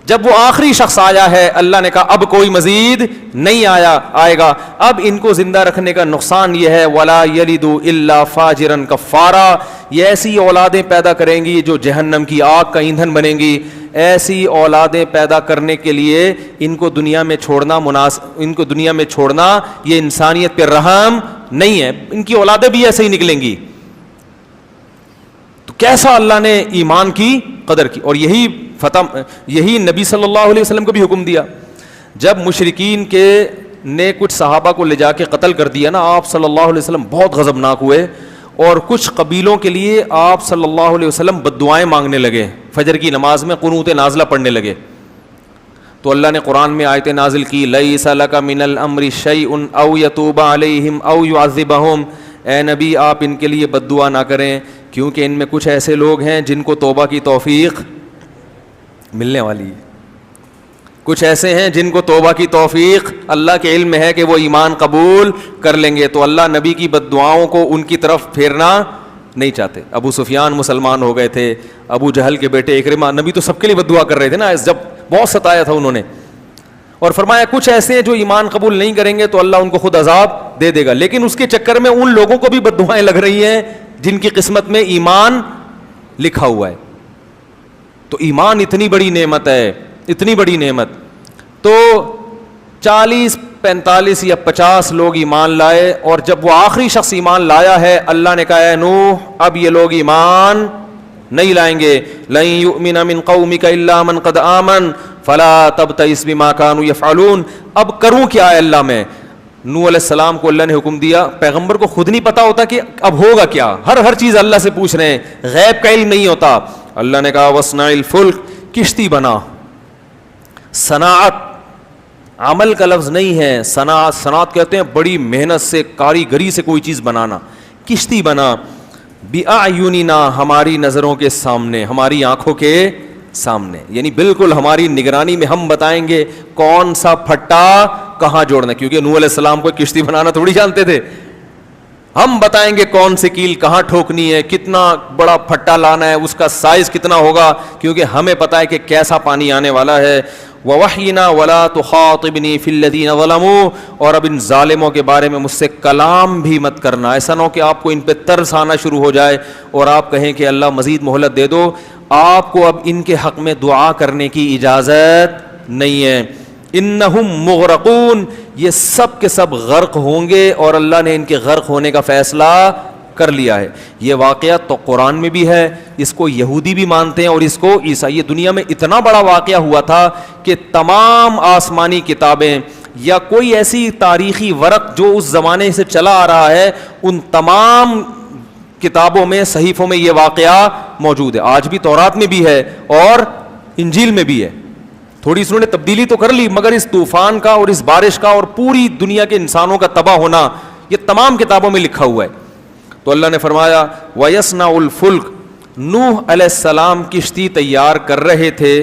جب وہ آخری شخص آیا ہے اللہ نے کہا اب کوئی مزید نہیں آئے گا. اب ان کو زندہ رکھنے کا نقصان یہ ہے ولا یلدوا الا فاجرا کفارا, یہ ایسی اولادیں پیدا کریں گی جو جہنم کی آگ کا ایندھن بنیں گی. ایسی اولادیں پیدا کرنے کے لیے ان کو دنیا میں چھوڑنا یہ انسانیت پہ رحم نہیں ہے. ان کی اولادیں بھی ایسے ہی نکلیں گی. تو کیسا اللہ نے ایمان کی قدر کی. اور یہی نبی صلی اللہ علیہ وسلم کو بھی حکم دیا. جب مشرکین نے کچھ صحابہ کو لے جا کے قتل کر دیا نا, آپ صلی اللہ علیہ وسلم بہت غضبناک ہوئے اور کچھ قبیلوں کے لیے آپ صلی اللہ علیہ وسلم بددعائیں مانگنے لگے. فجر کی نماز میں قنوت نازلہ پڑھنے لگے. تو اللہ نے قرآن میں آیت نازل کی لیس لک من الامر شیء او یتوب علیہم او یعذبہم, اے نبی آپ ان کے لیے بد دعا نہ کریں کیونکہ ان میں کچھ ایسے لوگ ہیں جن کو توبہ کی توفیق ملنے والی ہے. کچھ ایسے ہیں جن کو توبہ کی توفیق اللہ کے علم میں ہے کہ وہ ایمان قبول کر لیں گے. تو اللہ نبی کی بد دعاؤں کو ان کی طرف پھیرنا نہیں چاہتے. ابو سفیان مسلمان ہو گئے تھے, ابو جہل کے بیٹے اکرمہ, نبی تو سب کے لیے بد دعا کر رہے تھے نا جب بہت ستایا تھا انہوں نے. اور فرمایا کچھ ایسے ہیں جو ایمان قبول نہیں کریں گے تو اللہ ان کو خود عذاب دے دے گا. لیکن اس کے چکر میں ان لوگوں کو بھی بد دعائیں لگ رہی ہیں جن کی قسمت میں ایمان لکھا ہوا ہے. تو ایمان اتنی بڑی نعمت ہے, اتنی بڑی نعمت. تو 40 45 یا 50 لوگ ایمان لائے, اور جب وہ آخری شخص ایمان لایا ہے اللہ نے کہا اے نوح اب یہ لوگ ایمان نہیں لائیں گے. لن یؤمن من قومک الا من قد آمن فلا تبتئس بما كانوا يفعلون. اب کروں کیا ہے اللہ میں. نوح علیہ السلام کو اللہ نے حکم دیا. پیغمبر کو خود نہیں پتا ہوتا کہ اب ہوگا کیا, ہر چیز اللہ سے پوچھ رہے ہیں, غیب کا علم نہیں ہوتا. اللہ نے کہا وصنع الفلک, کشتی بنا. صناعت عمل کا لفظ نہیں ہے, صنعت کہتے ہیں بڑی محنت سے کاریگری سے کوئی چیز بنانا. کشتی بنا بِأَعْيُنِنَا, ہماری نظروں کے سامنے, ہماری آنکھوں کے سامنے, یعنی بالکل ہماری نگرانی میں ہم بتائیں گے کون سا پھٹا کہاں جوڑنا. کیونکہ نوح علیہ السلام کو کشتی بنانا تھوڑی جانتے تھے. ہم بتائیں گے کون سی کیل کہاں ٹھوکنی ہے, کتنا بڑا پھٹا لانا ہے, اس کا سائز کتنا ہوگا, کیونکہ ہمیں پتہ ہے کہ کیسا پانی آنے والا ہے. وَوَحْيِنَا وَلَا تُخَاطِبْنِي فِي الَّذِينَ ظَلَمُوا, اور اب ان ظالموں کے بارے میں مجھ سے کلام بھی مت کرنا. ایسا نہ ہو کہ آپ کو ان پہ ترس آنا شروع ہو جائے اور آپ کہیں کہ اللہ مزید مہلت دے دو. آپ کو اب ان کے حق میں دعا کرنے کی اجازت نہیں ہے. انہم مغرقون, یہ سب کے سب غرق ہوں گے, اور اللہ نے ان کے غرق ہونے کا فیصلہ کر لیا ہے. یہ واقعہ تو قرآن میں بھی ہے, اس کو یہودی بھی مانتے ہیں اور اس کو عیسائی. یہ دنیا میں اتنا بڑا واقعہ ہوا تھا کہ تمام آسمانی کتابیں یا کوئی ایسی تاریخی ورق جو اس زمانے سے چلا آ رہا ہے, ان تمام کتابوں میں, صحیفوں میں یہ واقعہ موجود ہے. آج بھی تورات میں بھی ہے اور انجیل میں بھی ہے. تھوڑی انہوں نے تبدیلی تو کر لی, مگر اس طوفان کا اور اس بارش کا اور پوری دنیا کے انسانوں کا تباہ ہونا یہ تمام کتابوں میں لکھا ہوا ہے. تو اللہ نے فرمایا وَيَصْنَعُ الْفُلْكَ, نوح علیہ السلام کشتی تیار کر رہے تھے.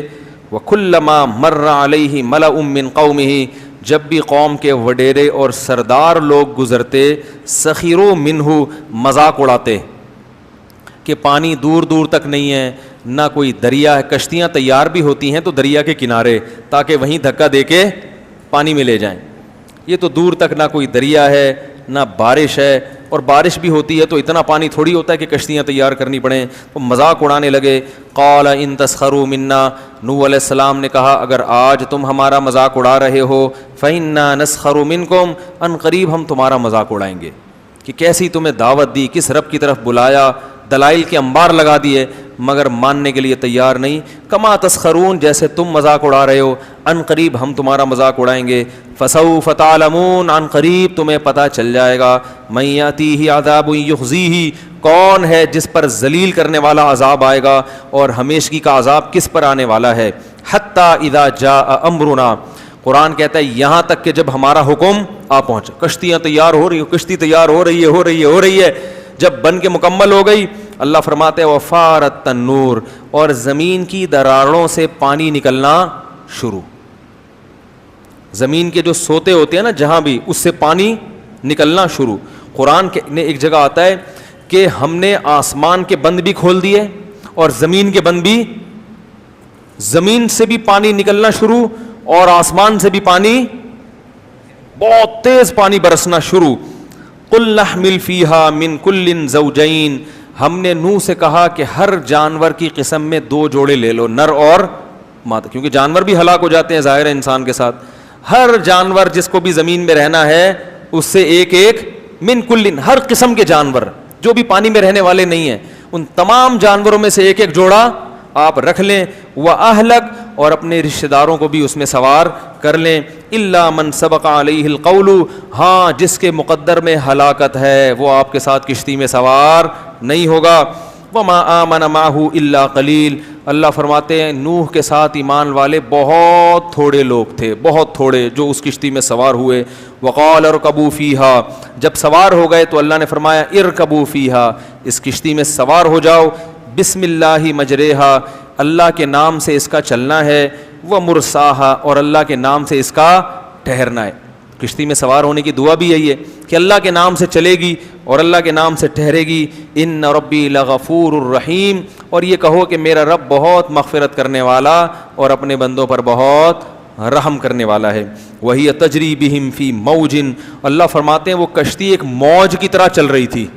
وَكُلَّمَا مَرَّ عَلَيْهِ مَلَأٌ مِّن قَوْمِهِ, جب بھی قوم کے وڈیرے اور سردار لوگ گزرتے, سخروا منہ, مذاق اڑاتے کہ پانی دور دور تک نہیں ہے, نہ کوئی دریا ہے. کشتیاں تیار بھی ہوتی ہیں تو دریا کے کنارے, تاکہ وہیں دھکا دے کے پانی میں لے جائیں. یہ تو دور تک نہ کوئی دریا ہے نہ بارش ہے, اور بارش بھی ہوتی ہے تو اتنا پانی تھوڑی ہوتا ہے کہ کشتیاں تیار کرنی پڑیں. تو مذاق اڑانے لگے. قال ان تسخروا منا, نوح علیہ السلام نے کہا اگر آج تم ہمارا مذاق اڑا رہے ہو, فإنا نسخر منکم, ان قریب ہم تمہارا مذاق اڑائیں گے. کہ کیسی تمہیں دعوت دی, کس رب کی طرف بلایا, دلائل کے انبار لگا دیے, مگر ماننے کے لیے تیار نہیں. کما تسخرون, جیسے تم مذاق اڑا رہے ہو, ان قریب ہم تمہارا مذاق اڑائیں گے. فسوف تعلمون, ان قریب تمہیں پتہ چل جائے گا. من یاتیہ عذاب یخزیہ, کون ہے جس پر ذلیل کرنے والا عذاب آئے گا اور ہمیشگی کا عذاب کس پر آنے والا ہے. حتیٰ اذا جاء امرنا, قرآن کہتا ہے یہاں تک کہ جب ہمارا حکم آ پہنچا. کشتیاں تیار ہو رہی ہیں, کشتی تیار ہو رہی ہے, جب بن کے مکمل ہو گئی, اللہ فرماتے ہیں وفارت النور, اور زمین کی دراڑوں سے پانی نکلنا شروع. زمین کے جو سوتے ہوتے ہیں نا جہاں بھی, اس سے پانی نکلنا شروع. قرآن نے ایک جگہ آتا ہے کہ ہم نے آسمان کے بند بھی کھول دیے اور زمین کے بند بھی, زمین سے بھی پانی نکلنا شروع اور آسمان سے بھی پانی, بہت تیز پانی برسنا شروع. قل نحمل فیہا من کل زوجین, ہم نے نوح سے کہا کہ ہر جانور کی قسم میں 2 جوڑے لے لو, نر اور مادہ, کیونکہ جانور بھی ہلاک ہو جاتے ہیں ظاہر ہے انسان کے ساتھ. ہر جانور جس کو بھی زمین میں رہنا ہے اس سے ایک من کل, ہر قسم کے جانور جو بھی پانی میں رہنے والے نہیں ہیں, ان تمام جانوروں میں سے ایک جوڑا آپ رکھ لیں. وَأَهْلَكَ, اور اپنے رشتہ داروں کو بھی اس میں سوار کر لیں. إِلَّا مَنْ سَبَقَ عَلَيْهِ الْقَوْلُ, ہاں جس کے مقدر میں ہلاکت ہے وہ آپ کے ساتھ کشتی میں سوار نہیں ہوگا. وَمَا آمَنَ مَعَهُ إِلَّا قَلِيلٌ, اللہ فرماتے ہیں نوح کے ساتھ ایمان والے بہت تھوڑے لوگ تھے, بہت تھوڑے جو اس کشتی میں سوار ہوئے. وَقَالَ ارْكَبُوا فِيهَا, جب سوار ہو گئے تو اللہ نے فرمایا ارْكَبُوا فِيهَا, اس کشتی میں سوار ہو جاؤ. بسم اللہ مجریہا, اللہ کے نام سے اس کا چلنا ہے. ومرساہا, اور اللہ کے نام سے اس کا ٹھہرنا ہے. کشتی میں سوار ہونے کی دعا بھی یہی ہے کہ اللہ کے نام سے چلے گی اور اللہ کے نام سے ٹھہرے گی. ان ربی لغفور الرحیم, اور یہ کہو کہ میرا رب بہت مغفرت کرنے والا اور اپنے بندوں پر بہت رحم کرنے والا ہے. وہی تجری بہم فی موج, اللہ فرماتے ہیں وہ کشتی ایک موج کی طرح چل رہی تھی.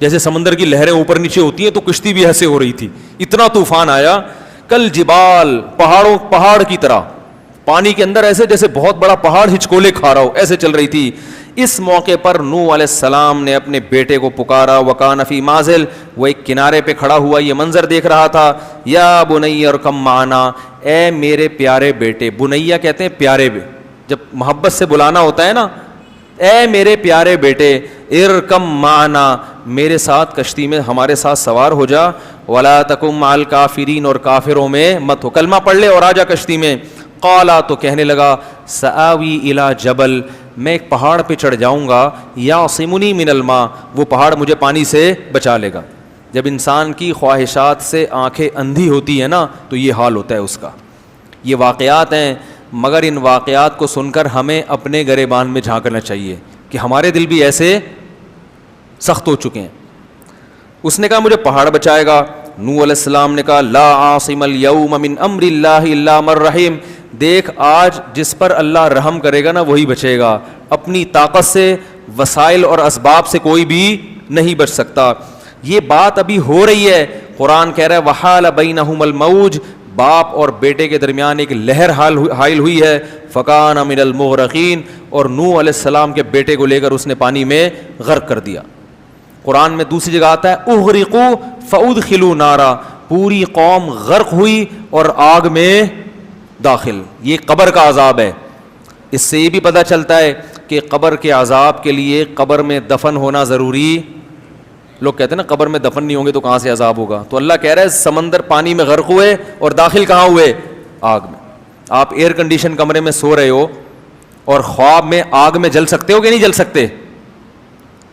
جیسے سمندر کی لہریں اوپر نیچے ہوتی ہیں تو کشتی بھی ایسے ہو رہی تھی, اتنا طوفان آیا. کل جبال, پہاڑ کی طرح پانی کے اندر, ایسے جیسے بہت بڑا پہاڑ ہچکولے کھا رہا ہو, ایسے چل رہی تھی. اس موقع پر نوح علیہ السلام نے اپنے بیٹے کو پکارا. وکان فی مازل, وہ ایک کنارے پہ کھڑا ہوا یہ منظر دیکھ رہا تھا. یا بنی ارکم معنا, اے میرے پیارے بیٹے. بنیا کہتے ہیں پیارے, جب محبت سے بلانا ہوتا ہے نا, اے میرے پیارے بیٹے, ارکم معنا, میرے ساتھ کشتی میں ہمارے ساتھ سوار ہو جا. ولا تکم مع الکافرین, اور کافروں میں مت ہو, کلمہ پڑھ لے اور آ جا کشتی میں. قالا, تو کہنے لگا, سآوی الی جبل, میں ایک پہاڑ پہ چڑھ جاؤں گا. یعصمنی من الماء, وہ پہاڑ مجھے پانی سے بچا لے گا. جب انسان کی خواہشات سے آنکھیں اندھی ہوتی ہیں نا تو یہ حال ہوتا ہے اس کا. یہ واقعات ہیں, مگر ان واقعات کو سن کر ہمیں اپنے گریبان میں جھانکنا چاہیے کہ ہمارے دل بھی ایسے سخت ہو چکے ہیں. اس نے کہا مجھے پہاڑ بچائے گا. نوح علیہ السلام نے کہا لا عاصم اليوم من امر اللہ الا من رحم, دیکھ آج جس پر اللہ رحم کرے گا نا وہی بچے گا. اپنی طاقت سے, وسائل اور اسباب سے کوئی بھی نہیں بچ سکتا. یہ بات ابھی ہو رہی ہے. قرآن کہہ رہا ہے وحال بینہم الموج, باپ اور بیٹے کے درمیان ایک لہر حائل ہوئی ہے. فکان من المغرقین, اور نوح علیہ السلام کے بیٹے کو لے کر اس نے پانی میں غرق کر دیا. قرآن میں دوسری جگہ آتا ہے اغرقوا فادخلوا نارا, پوری قوم غرق ہوئی اور آگ میں داخل. یہ قبر کا عذاب ہے. اس سے یہ بھی پتہ چلتا ہے کہ قبر کے عذاب کے لیے قبر میں دفن ہونا ضروری. لوگ کہتے ہیں نا قبر میں دفن نہیں ہوں گے تو کہاں سے عذاب ہوگا, تو اللہ کہہ رہا ہے سمندر پانی میں غرق ہوئے اور داخل کہاں ہوئے, آگ میں. آپ ایئر کنڈیشن کمرے میں سو رہے ہو اور خواب میں آگ میں جل سکتے ہو کہ نہیں جل سکتے؟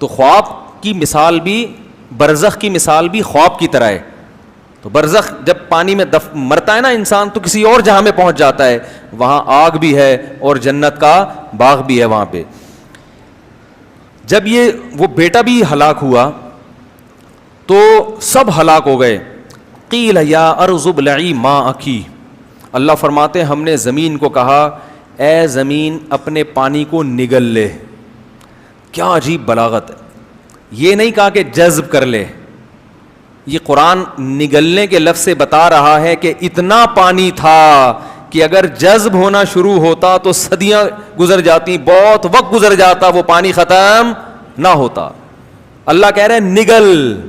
تو خواب کی مثال بھی, برزخ کی مثال بھی خواب کی طرح ہے. تو برزخ جب پانی میں مرتا ہے نا انسان تو کسی اور جہاں میں پہنچ جاتا ہے, وہاں آگ بھی ہے اور جنت کا باغ بھی ہے وہاں پہ. جب یہ وہ بیٹا بھی ہلاک ہوا تو سب ہلاک ہو گئے. قیل یا ارض ابلعی ماءکی, اللہ فرماتے ہم نے زمین کو کہا اے زمین اپنے پانی کو نگل لے. کیا عجیب بلاغت ہے. یہ نہیں کہا کہ جذب کر لے, یہ قرآن نگلنے کے لفظ سے بتا رہا ہے کہ اتنا پانی تھا کہ اگر جذب ہونا شروع ہوتا تو صدیاں گزر جاتی, بہت وقت گزر جاتا, وہ پانی ختم نہ ہوتا. اللہ کہہ رہے ہیں نگل.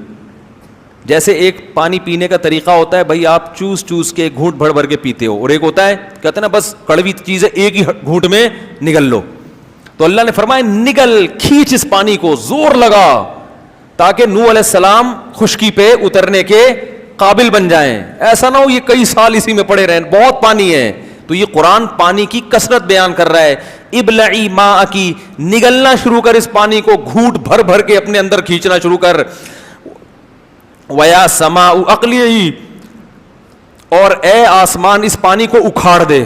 جیسے ایک پانی پینے کا طریقہ ہوتا ہے, بھائی آپ چوس چوس کے گھونٹ بھر بھر کے پیتے ہو, اور ایک ہوتا ہے کہتے ہیں نا بس کڑوی چیز ہے ایک ہی گھونٹ میں نگل لو. تو اللہ نے فرمایا نگل, کھینچ اس پانی کو, زور لگا. تاکہ نوح علیہ السلام خشکی پہ اترنے کے قابل بن جائیں. ایسا نہ ہو یہ کئی سال اسی میں پڑے رہیں, بہت پانی ہے. تو یہ قرآن پانی کی کثرت بیان کر رہا ہے. ابلعی ماءکی, نگلنا شروع کر اس پانی کو, گھونٹ بھر بھر کے اپنے اندر کھینچنا شروع کر. ویا سماء اقلعی, اور اے آسمان اس پانی کو اکھاڑ دے.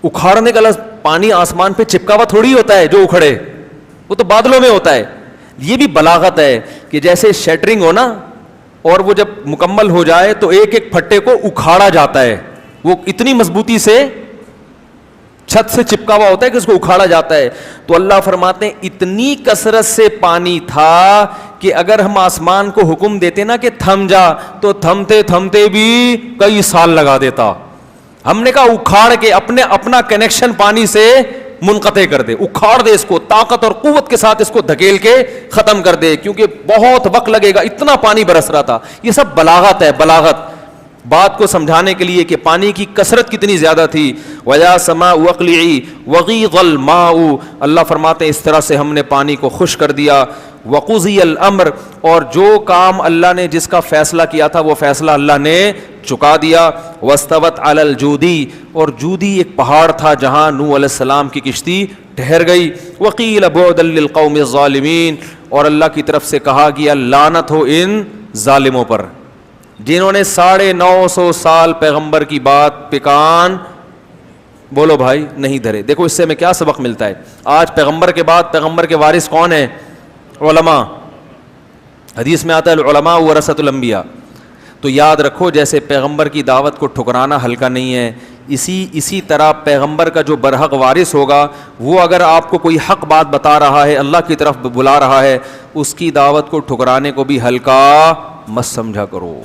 اکھاڑنے کا لفظ, پانی آسمان پہ چپکا ہوا تھوڑی ہوتا ہے جو اکھڑے, وہ تو بادلوں میں ہوتا ہے. یہ بھی بلاغت ہے کہ جیسے شیٹرنگ ہو نا, اور وہ جب مکمل ہو جائے تو ایک ایک پھٹے کو اکھاڑا جاتا ہے, وہ اتنی مضبوطی سے چھت سے چپکا ہوا ہوتا ہے کہ اس کو اکھاڑا جاتا ہے. تو اللہ فرماتے ہیں اتنی کثرت سے پانی تھا کہ اگر ہم آسمان کو حکم دیتے نا کہ تھم جا, تو تھمتے تھمتے بھی کئی سال لگا دیتا. ہم نے کہا اکھاڑ کے اپنا کنیکشن پانی سے منقطع کر دے, اکھاڑ دے اس کو, طاقت اور قوت کے ساتھ اس کو دھکیل کے ختم کر دے, کیونکہ بہت وقت لگے گا, اتنا پانی برس رہا تھا. یہ سب بلاغت ہے, بلاغت بات کو سمجھانے کے لیے کہ پانی کی کثرت کتنی زیادہ تھی. وَيَا سَمَاءُ وَاقْلِعِي وَغِيضَ الْمَاءُ, اللہ فرماتے ہیں اس طرح سے ہم نے پانی کو خشک کر دیا. وَقُضِيَ الْأَمْرُ, اور جو کام اللہ نے جس کا فیصلہ کیا تھا وہ فیصلہ اللہ نے چکا دیا. وَاسْتَوَتْ عَلَى الْجُودِي, اور جودی ایک پہاڑ تھا جہاں نوح علیہ السلام کی کشتی ٹھہر گئی. وَقِيلَ بُعْدًا لِلْقَوْمِ الظَّالِمِينَ, اور اللہ کی طرف سے کہا گیا لعنت ہو ان ظالموں پر جنہوں نے 950 سال پیغمبر کی بات پہ کان بولو بھائی نہیں دھرے. دیکھو اس سے ہمیں کیا سبق ملتا ہے. آج پیغمبر کے بعد پیغمبر کے وارث کون ہیں؟ علماء. حدیث میں آتا ہے العلماء ورثۃ الانبیاء. تو یاد رکھو جیسے پیغمبر کی دعوت کو ٹھکرانا ہلکا نہیں ہے, اسی طرح پیغمبر کا جو برحق وارث ہوگا وہ اگر آپ کو کوئی حق بات بتا رہا ہے, اللہ کی طرف بلا رہا ہے, اس کی دعوت کو ٹھکرانے کو بھی ہلکا مت سمجھا کرو.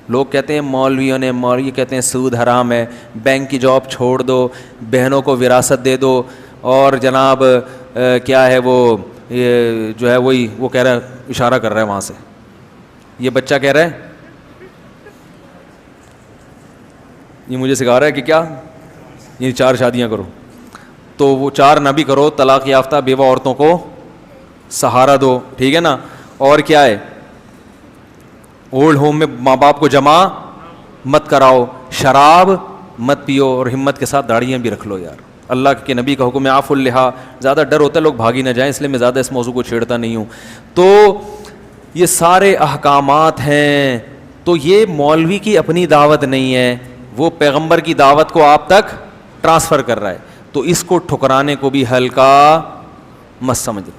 لوگ کہتے ہیں مولوی کہتے ہیں سود حرام ہے, بینک کی جاب چھوڑ دو, بہنوں کو وراثت دے دو, اور جناب کیا ہے وہ یہ جو ہے وہی وہ کہہ رہا ہے, اشارہ کر رہا ہے وہاں سے, یہ بچہ کہہ رہا ہے, یہ مجھے سکھا رہا ہے کہ کیا یہ 4 شادیاں کرو. تو وہ 4 نہ بھی کرو, طلاق یافتہ بیوہ عورتوں کو سہارا دو, ٹھیک ہے نا. اور کیا ہے, اولڈ ہوم میں ماں باپ کو جمع مت کراؤ, شراب مت پیو, اور ہمت کے ساتھ داڑیاں بھی رکھ لو. یار اللہ کے نبی کا حکم ہے عفو اللحا, زیادہ ڈر ہوتا ہے لوگ بھاگی نہ جائیں, اس لیے میں زیادہ اس موضوع کو چھیڑتا نہیں ہوں. تو یہ سارے احکامات ہیں. تو یہ مولوی کی اپنی دعوت نہیں ہے, وہ پیغمبر کی دعوت کو آپ تک ٹرانسفر کر رہا ہے. تو اس کو ٹھکرانے کو بھی ہلکا مت سمجھ.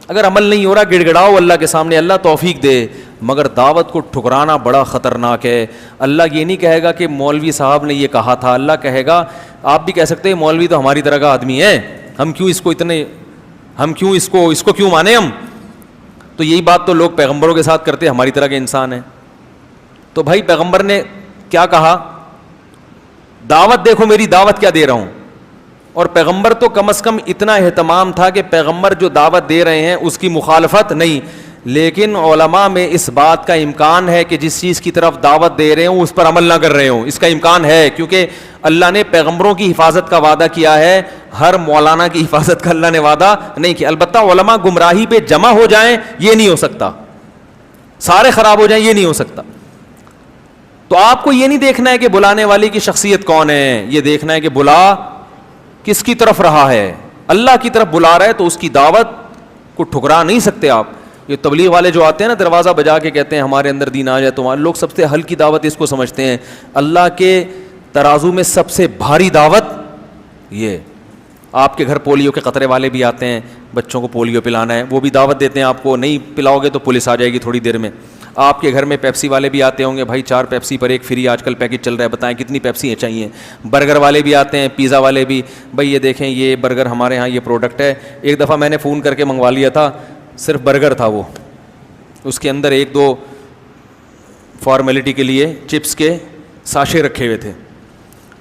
اگر عمل نہیں ہو رہا گڑ گڑاؤ اللہ کے سامنے, اللہ توفیق دے, مگر دعوت کو ٹھکرانا بڑا خطرناک ہے. اللہ یہ نہیں کہے گا کہ مولوی صاحب نے یہ کہا تھا, اللہ کہے گا, آپ بھی کہہ سکتے ہیں مولوی تو ہماری طرح کا آدمی ہے, ہم کیوں اس کو کیوں مانے ہم. تو یہی بات تو لوگ پیغمبروں کے ساتھ کرتے, ہماری طرح کے انسان ہیں. تو بھائی پیغمبر نے کیا کہا, دعوت دیکھو میری دعوت کیا دے رہا ہوں. اور پیغمبر تو کم از کم اتنا اہتمام تھا کہ پیغمبر جو دعوت دے رہے ہیں اس کی مخالفت نہیں. لیکن علماء میں اس بات کا امکان ہے کہ جس چیز کی طرف دعوت دے رہے ہوں اس پر عمل نہ کر رہے ہوں, اس کا امکان ہے, کیونکہ اللہ نے پیغمبروں کی حفاظت کا وعدہ کیا ہے, ہر مولانا کی حفاظت کا اللہ نے وعدہ نہیں کیا. البتہ علماء گمراہی پہ جمع ہو جائیں یہ نہیں ہو سکتا, سارے خراب ہو جائیں یہ نہیں ہو سکتا. تو آپ کو یہ نہیں دیکھنا ہے کہ بلانے والی کی شخصیت کون ہے, یہ دیکھنا ہے کہ بلا کس کی طرف رہا ہے. اللہ کی طرف بلا رہا ہے تو اس کی دعوت کو ٹھکرا نہیں سکتے آپ. یہ تبلیغ والے جو آتے ہیں نا دروازہ بجا کے کہتے ہیں ہمارے اندر دین آ جائے, تو لوگ سب سے ہلکی دعوت اس کو سمجھتے ہیں. اللہ کے ترازو میں سب سے بھاری دعوت یہ. آپ کے گھر پولیو کے قطرے والے بھی آتے ہیں, بچوں کو پولیو پلانا ہے, وہ بھی دعوت دیتے ہیں آپ کو, نہیں پلاؤ گے تو پولیس آ جائے گی تھوڑی دیر میں. آپ کے گھر میں پیپسی والے بھی آتے ہوں گے, بھائی 4 پیپسی پر 1 فری آج کل پیکج چل رہا ہے, بتائیں کتنی پیپسی چاہیے. برگر والے بھی آتے ہیں, پیزا والے بھی, بھائی یہ دیکھیں یہ برگر ہمارے ہاں یہ پروڈکٹ ہے. ایک دفعہ میں نے فون کر کے منگوا لیا تھا, صرف برگر تھا وہ, اس کے اندر 1-2 فارمیلٹی کے لیے چپس کے ساشے رکھے ہوئے تھے.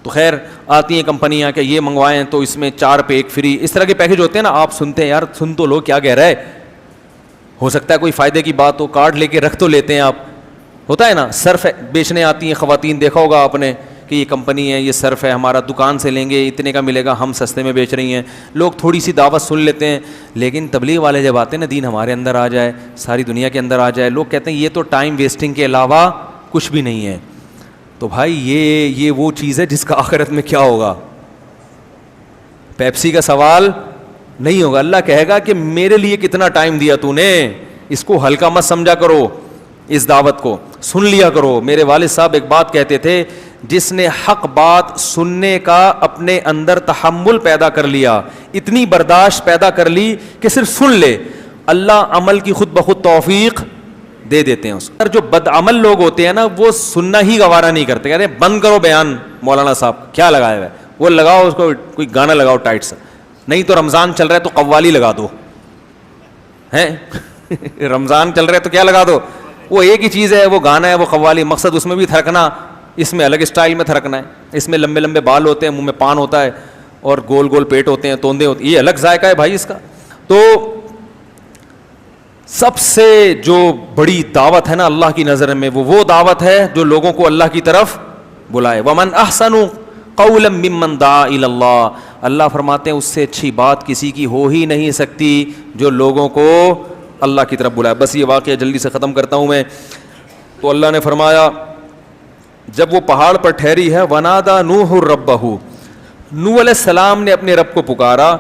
تو خیر آتی ہیں کمپنیاں کہ یہ منگوائیں تو اس میں 4 پہ 1 فری, اس طرح کے پیکج ہوتے ہیں نا. آپ سنتے ہیں یار, سن تو لو کیا کہہ رہا ہے, ہو سکتا ہے کوئی فائدے کی بات ہو, کارڈ لے کے رکھ تو لیتے ہیں آپ. ہوتا ہے نا, صرف بیچنے آتی ہیں خواتین, دیکھا ہوگا آپ نے کہ یہ کمپنی ہے, یہ صرف ہے, ہمارا دکان سے لیں گے اتنے کا ملے گا, ہم سستے میں بیچ رہی ہیں. لوگ تھوڑی سی دعوت سن لیتے ہیں, لیکن تبلیغ والے جب آتے ہیں نا, دین ہمارے اندر آ جائے, ساری دنیا کے اندر آ جائے, لوگ کہتے ہیں یہ تو ٹائم ویسٹنگ کے علاوہ کچھ بھی نہیں ہے. تو بھائی یہ وہ چیز ہے جس کا آخرت میں کیا ہوگا. پیپسی کا سوال نہیں ہوگا. اللہ کہے گا کہ میرے لیے کتنا ٹائم دیا تو نے, اس کو ہلکا مت سمجھا کرو, اس دعوت کو سن لیا کرو. میرے والد صاحب ایک بات کہتے تھے, جس نے حق بات سننے کا اپنے اندر تحمل پیدا کر لیا, اتنی برداشت پیدا کر لی کہ صرف سن لے, اللہ عمل کی خود بخود توفیق دے دیتے ہیں اس کو. جو بد عمل لوگ ہوتے ہیں نا, وہ سننا ہی گوارا نہیں کرتے, کہتے ہیں بند کرو بیان, مولانا صاحب کیا لگایا ہوا ہے, وہ لگاؤ اس کو کوئی گانا لگاؤ ٹائٹ سا, نہیں تو رمضان چل رہا ہے تو قوالی لگا دو, ہیں رمضان چل رہا ہے تو کیا لگا دو, وہ ایک ہی چیز ہے, وہ گانا ہے, وہ قوالی. مقصد اس میں بھی تھرکنا, اس میں الگ اسٹائل میں تھرکنا ہے. اس میں لمبے لمبے بال ہوتے ہیں, منہ میں پان ہوتا ہے, اور گول گول پیٹ ہوتے ہیں, توندے ہوتے ہیں, یہ الگ ذائقہ ہے بھائی اس کا. تو سب سے جو بڑی دعوت ہے نا اللہ کی نظر میں, وہ دعوت ہے جو لوگوں کو اللہ کی طرف بلائے. ومن احسن قولا ممن دعا الی اللہ, اللہ فرماتے ہیں اس سے اچھی بات کسی کی ہو ہی نہیں سکتی جو لوگوں کو اللہ کی طرف بلائے. بس یہ واقعہ جلدی سے ختم کرتا ہوں میں. تو اللہ نے فرمایا جب وہ پہاڑ پر ٹھہری ہے, ونادا نوح ربہ, نوح علیہ السلام نے اپنے رب کو پکارا.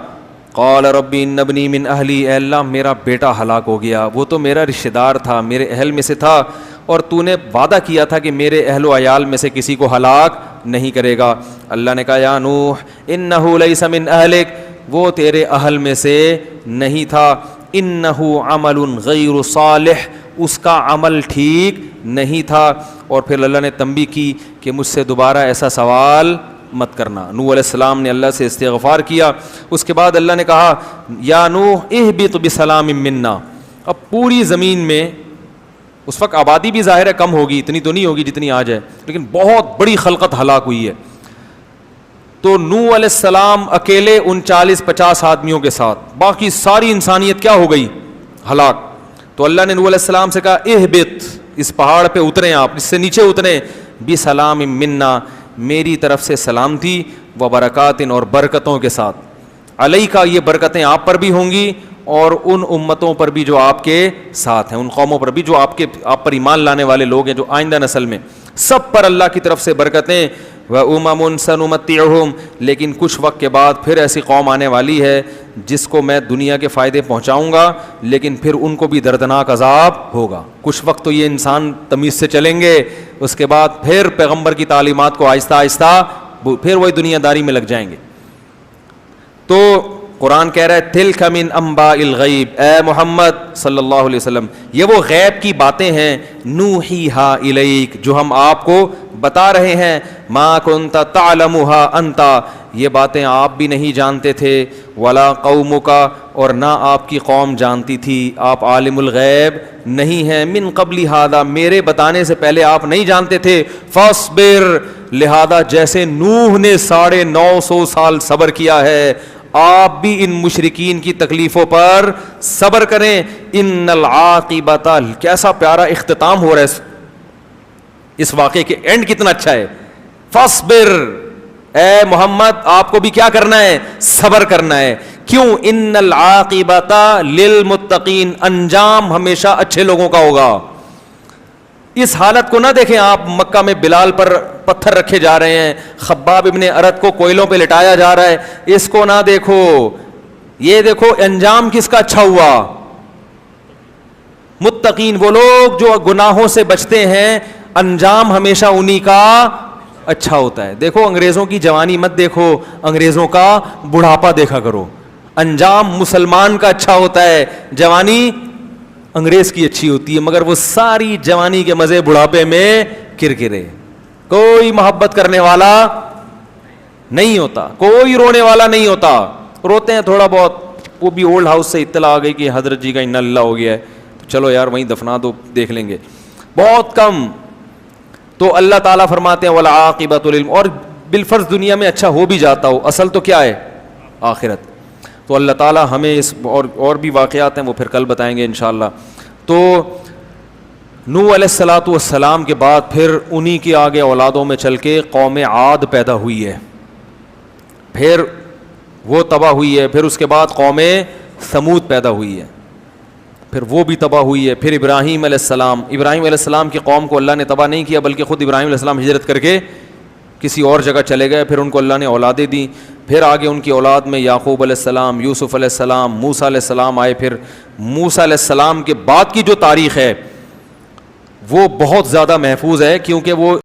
قال ربی ان ابنی من اہلی, اے اللہ میرا بیٹا ہلاک ہو گیا, وہ تو میرا رشتہ دار تھا, میرے اہل میں سے تھا, اور تو نے وعدہ کیا تھا کہ میرے اہل و عیال میں سے کسی کو ہلاک نہیں کرے گا. اللہ نے کہا یا نوح انہ لیس من اہلک, وہ تیرے اہل میں سے نہیں تھا, انہ عمل غیر صالح, اس کا عمل ٹھیک نہیں تھا. اور پھر اللہ نے تنبیہ کی کہ مجھ سے دوبارہ ایسا سوال مت کرنا. نوح علیہ السلام نے اللہ سے استغفار کیا. اس کے بعد اللہ نے کہا یا نوح اہبط بسلام منا. اب پوری زمین میں اس وقت آبادی بھی ظاہر ہے کم ہوگی, اتنی تو نہیں ہوگی جتنی آج ہے, لیکن بہت بڑی خلقت ہلاک ہوئی ہے. تو نوح علیہ السلام اکیلے ان 40-50 آدمیوں کے ساتھ, باقی ساری انسانیت کیا ہو گئی, ہلاک. تو اللہ نے نوح علیہ السلام سے کہا اہبط, اس پہاڑ پہ اتریں, آپ اس سے نیچے اتریں, بسلام منا, میری طرف سے سلامتی, و برکات, اور برکتوں کے ساتھ. علیکا, یہ برکتیں آپ پر بھی ہوں گی, اور ان امتوں پر بھی جو آپ کے ساتھ ہیں, ان قوموں پر بھی جو آپ پر ایمان لانے والے لوگ ہیں, جو آئندہ نسل میں, سب پر اللہ کی طرف سے برکتیں. وَأُمَمٌ سَنُمَتِّعُهُمْ, لیکن کچھ وقت کے بعد پھر ایسی قوم آنے والی ہے جس کو میں دنیا کے فائدے پہنچاؤں گا, لیکن پھر ان کو بھی دردناک عذاب ہوگا. کچھ وقت تو یہ انسان تمیز سے چلیں گے, اس کے بعد پھر پیغمبر کی تعلیمات کو آہستہ آہستہ پھر وہی دنیا داری میں لگ جائیں گے. تو قرآن کہہ رہا ہے تلک من انباء الغیب, اے محمد صلی اللہ علیہ وسلم یہ وہ غیب کی باتیں ہیں, نوحیہا الیک, جو ہم آپ کو بتا رہے ہیں, ما کنت تعلمھا انت, یہ باتیں آپ بھی نہیں جانتے تھے, ولا قومک, اور نہ آپ کی قوم جانتی تھی, آپ عالم الغیب نہیں ہیں, من قبل ھذا, میرے بتانے سے پہلے آپ نہیں جانتے تھے, فاصبر, لہذا جیسے نوح نے 950 سال صبر کیا ہے, آپ بھی ان مشرکین کی تکلیفوں پر صبر کریں. ان العاقبۃ, کیسا پیارا اختتام ہو رہا ہے اس واقعے کے, اینڈ کتنا اچھا ہے. فاصبر, اے محمد آپ کو بھی کیا کرنا ہے, صبر کرنا ہے. کیوں؟ ان العاقبۃ للمتقین, انجام ہمیشہ اچھے لوگوں کا ہوگا. اس حالت کو نہ دیکھیں آپ, مکہ میں بلال پر پتھر رکھے جا رہے ہیں, خباب ابن ارت کو کوئلوں پہ لٹایا جا رہا ہے, اس کو نہ دیکھو, یہ دیکھو انجام کس کا اچھا ہوا. متقین وہ لوگ جو گناہوں سے بچتے ہیں, انجام ہمیشہ انہی کا اچھا ہوتا ہے. دیکھو انگریزوں کی جوانی مت دیکھو, انگریزوں کا بڑھاپا دیکھا کرو. انجام مسلمان کا اچھا ہوتا ہے, جوانی انگریز کی اچھی ہوتی ہے, مگر وہ ساری جوانی کے مزے بڑھاپے میں کرکرے. کوئی محبت کرنے والا نہیں ہوتا, کوئی رونے والا نہیں ہوتا. روتے ہیں تھوڑا بہت, وہ بھی اولڈ ہاؤس سے اطلاع آ گئی کہ حضرت جی کا انا اللہ ہو گیا ہے, تو چلو یار وہیں دفنا دو, دیکھ لیں گے, بہت کم. تو اللہ تعالیٰ فرماتے ہیں والعاقبۃ للمتقین, اور بالفرض دنیا میں اچھا ہو بھی جاتا ہو, اصل تو کیا ہے, آخرت. تو اللہ تعالیٰ ہمیں اس اور بھی واقعات ہیں وہ پھر کل بتائیں گے انشاءاللہ. تو نوح علیہ الصلوۃ والسلام کے بعد پھر انہی کے آگے اولادوں میں چل کے قوم عاد پیدا ہوئی ہے, پھر وہ تباہ ہوئی ہے, پھر اس کے بعد قوم ثمود پیدا ہوئی ہے, پھر وہ بھی تباہ ہوئی ہے. پھر ابراہیم علیہ السلام کی قوم کو اللہ نے تباہ نہیں کیا بلکہ خود ابراہیم علیہ السلام ہجرت کر کے کسی اور جگہ چلے گئے, پھر ان کو اللہ نے اولادیں دیں. پھر آگے ان کی اولاد میں یعقوب علیہ السلام, یوسف علیہ السلام, موسیٰ علیہ السلام آئے. پھر موسیٰ علیہ السلام کے بعد کی جو تاریخ ہے وہ بہت زیادہ محفوظ ہے, کیونکہ وہ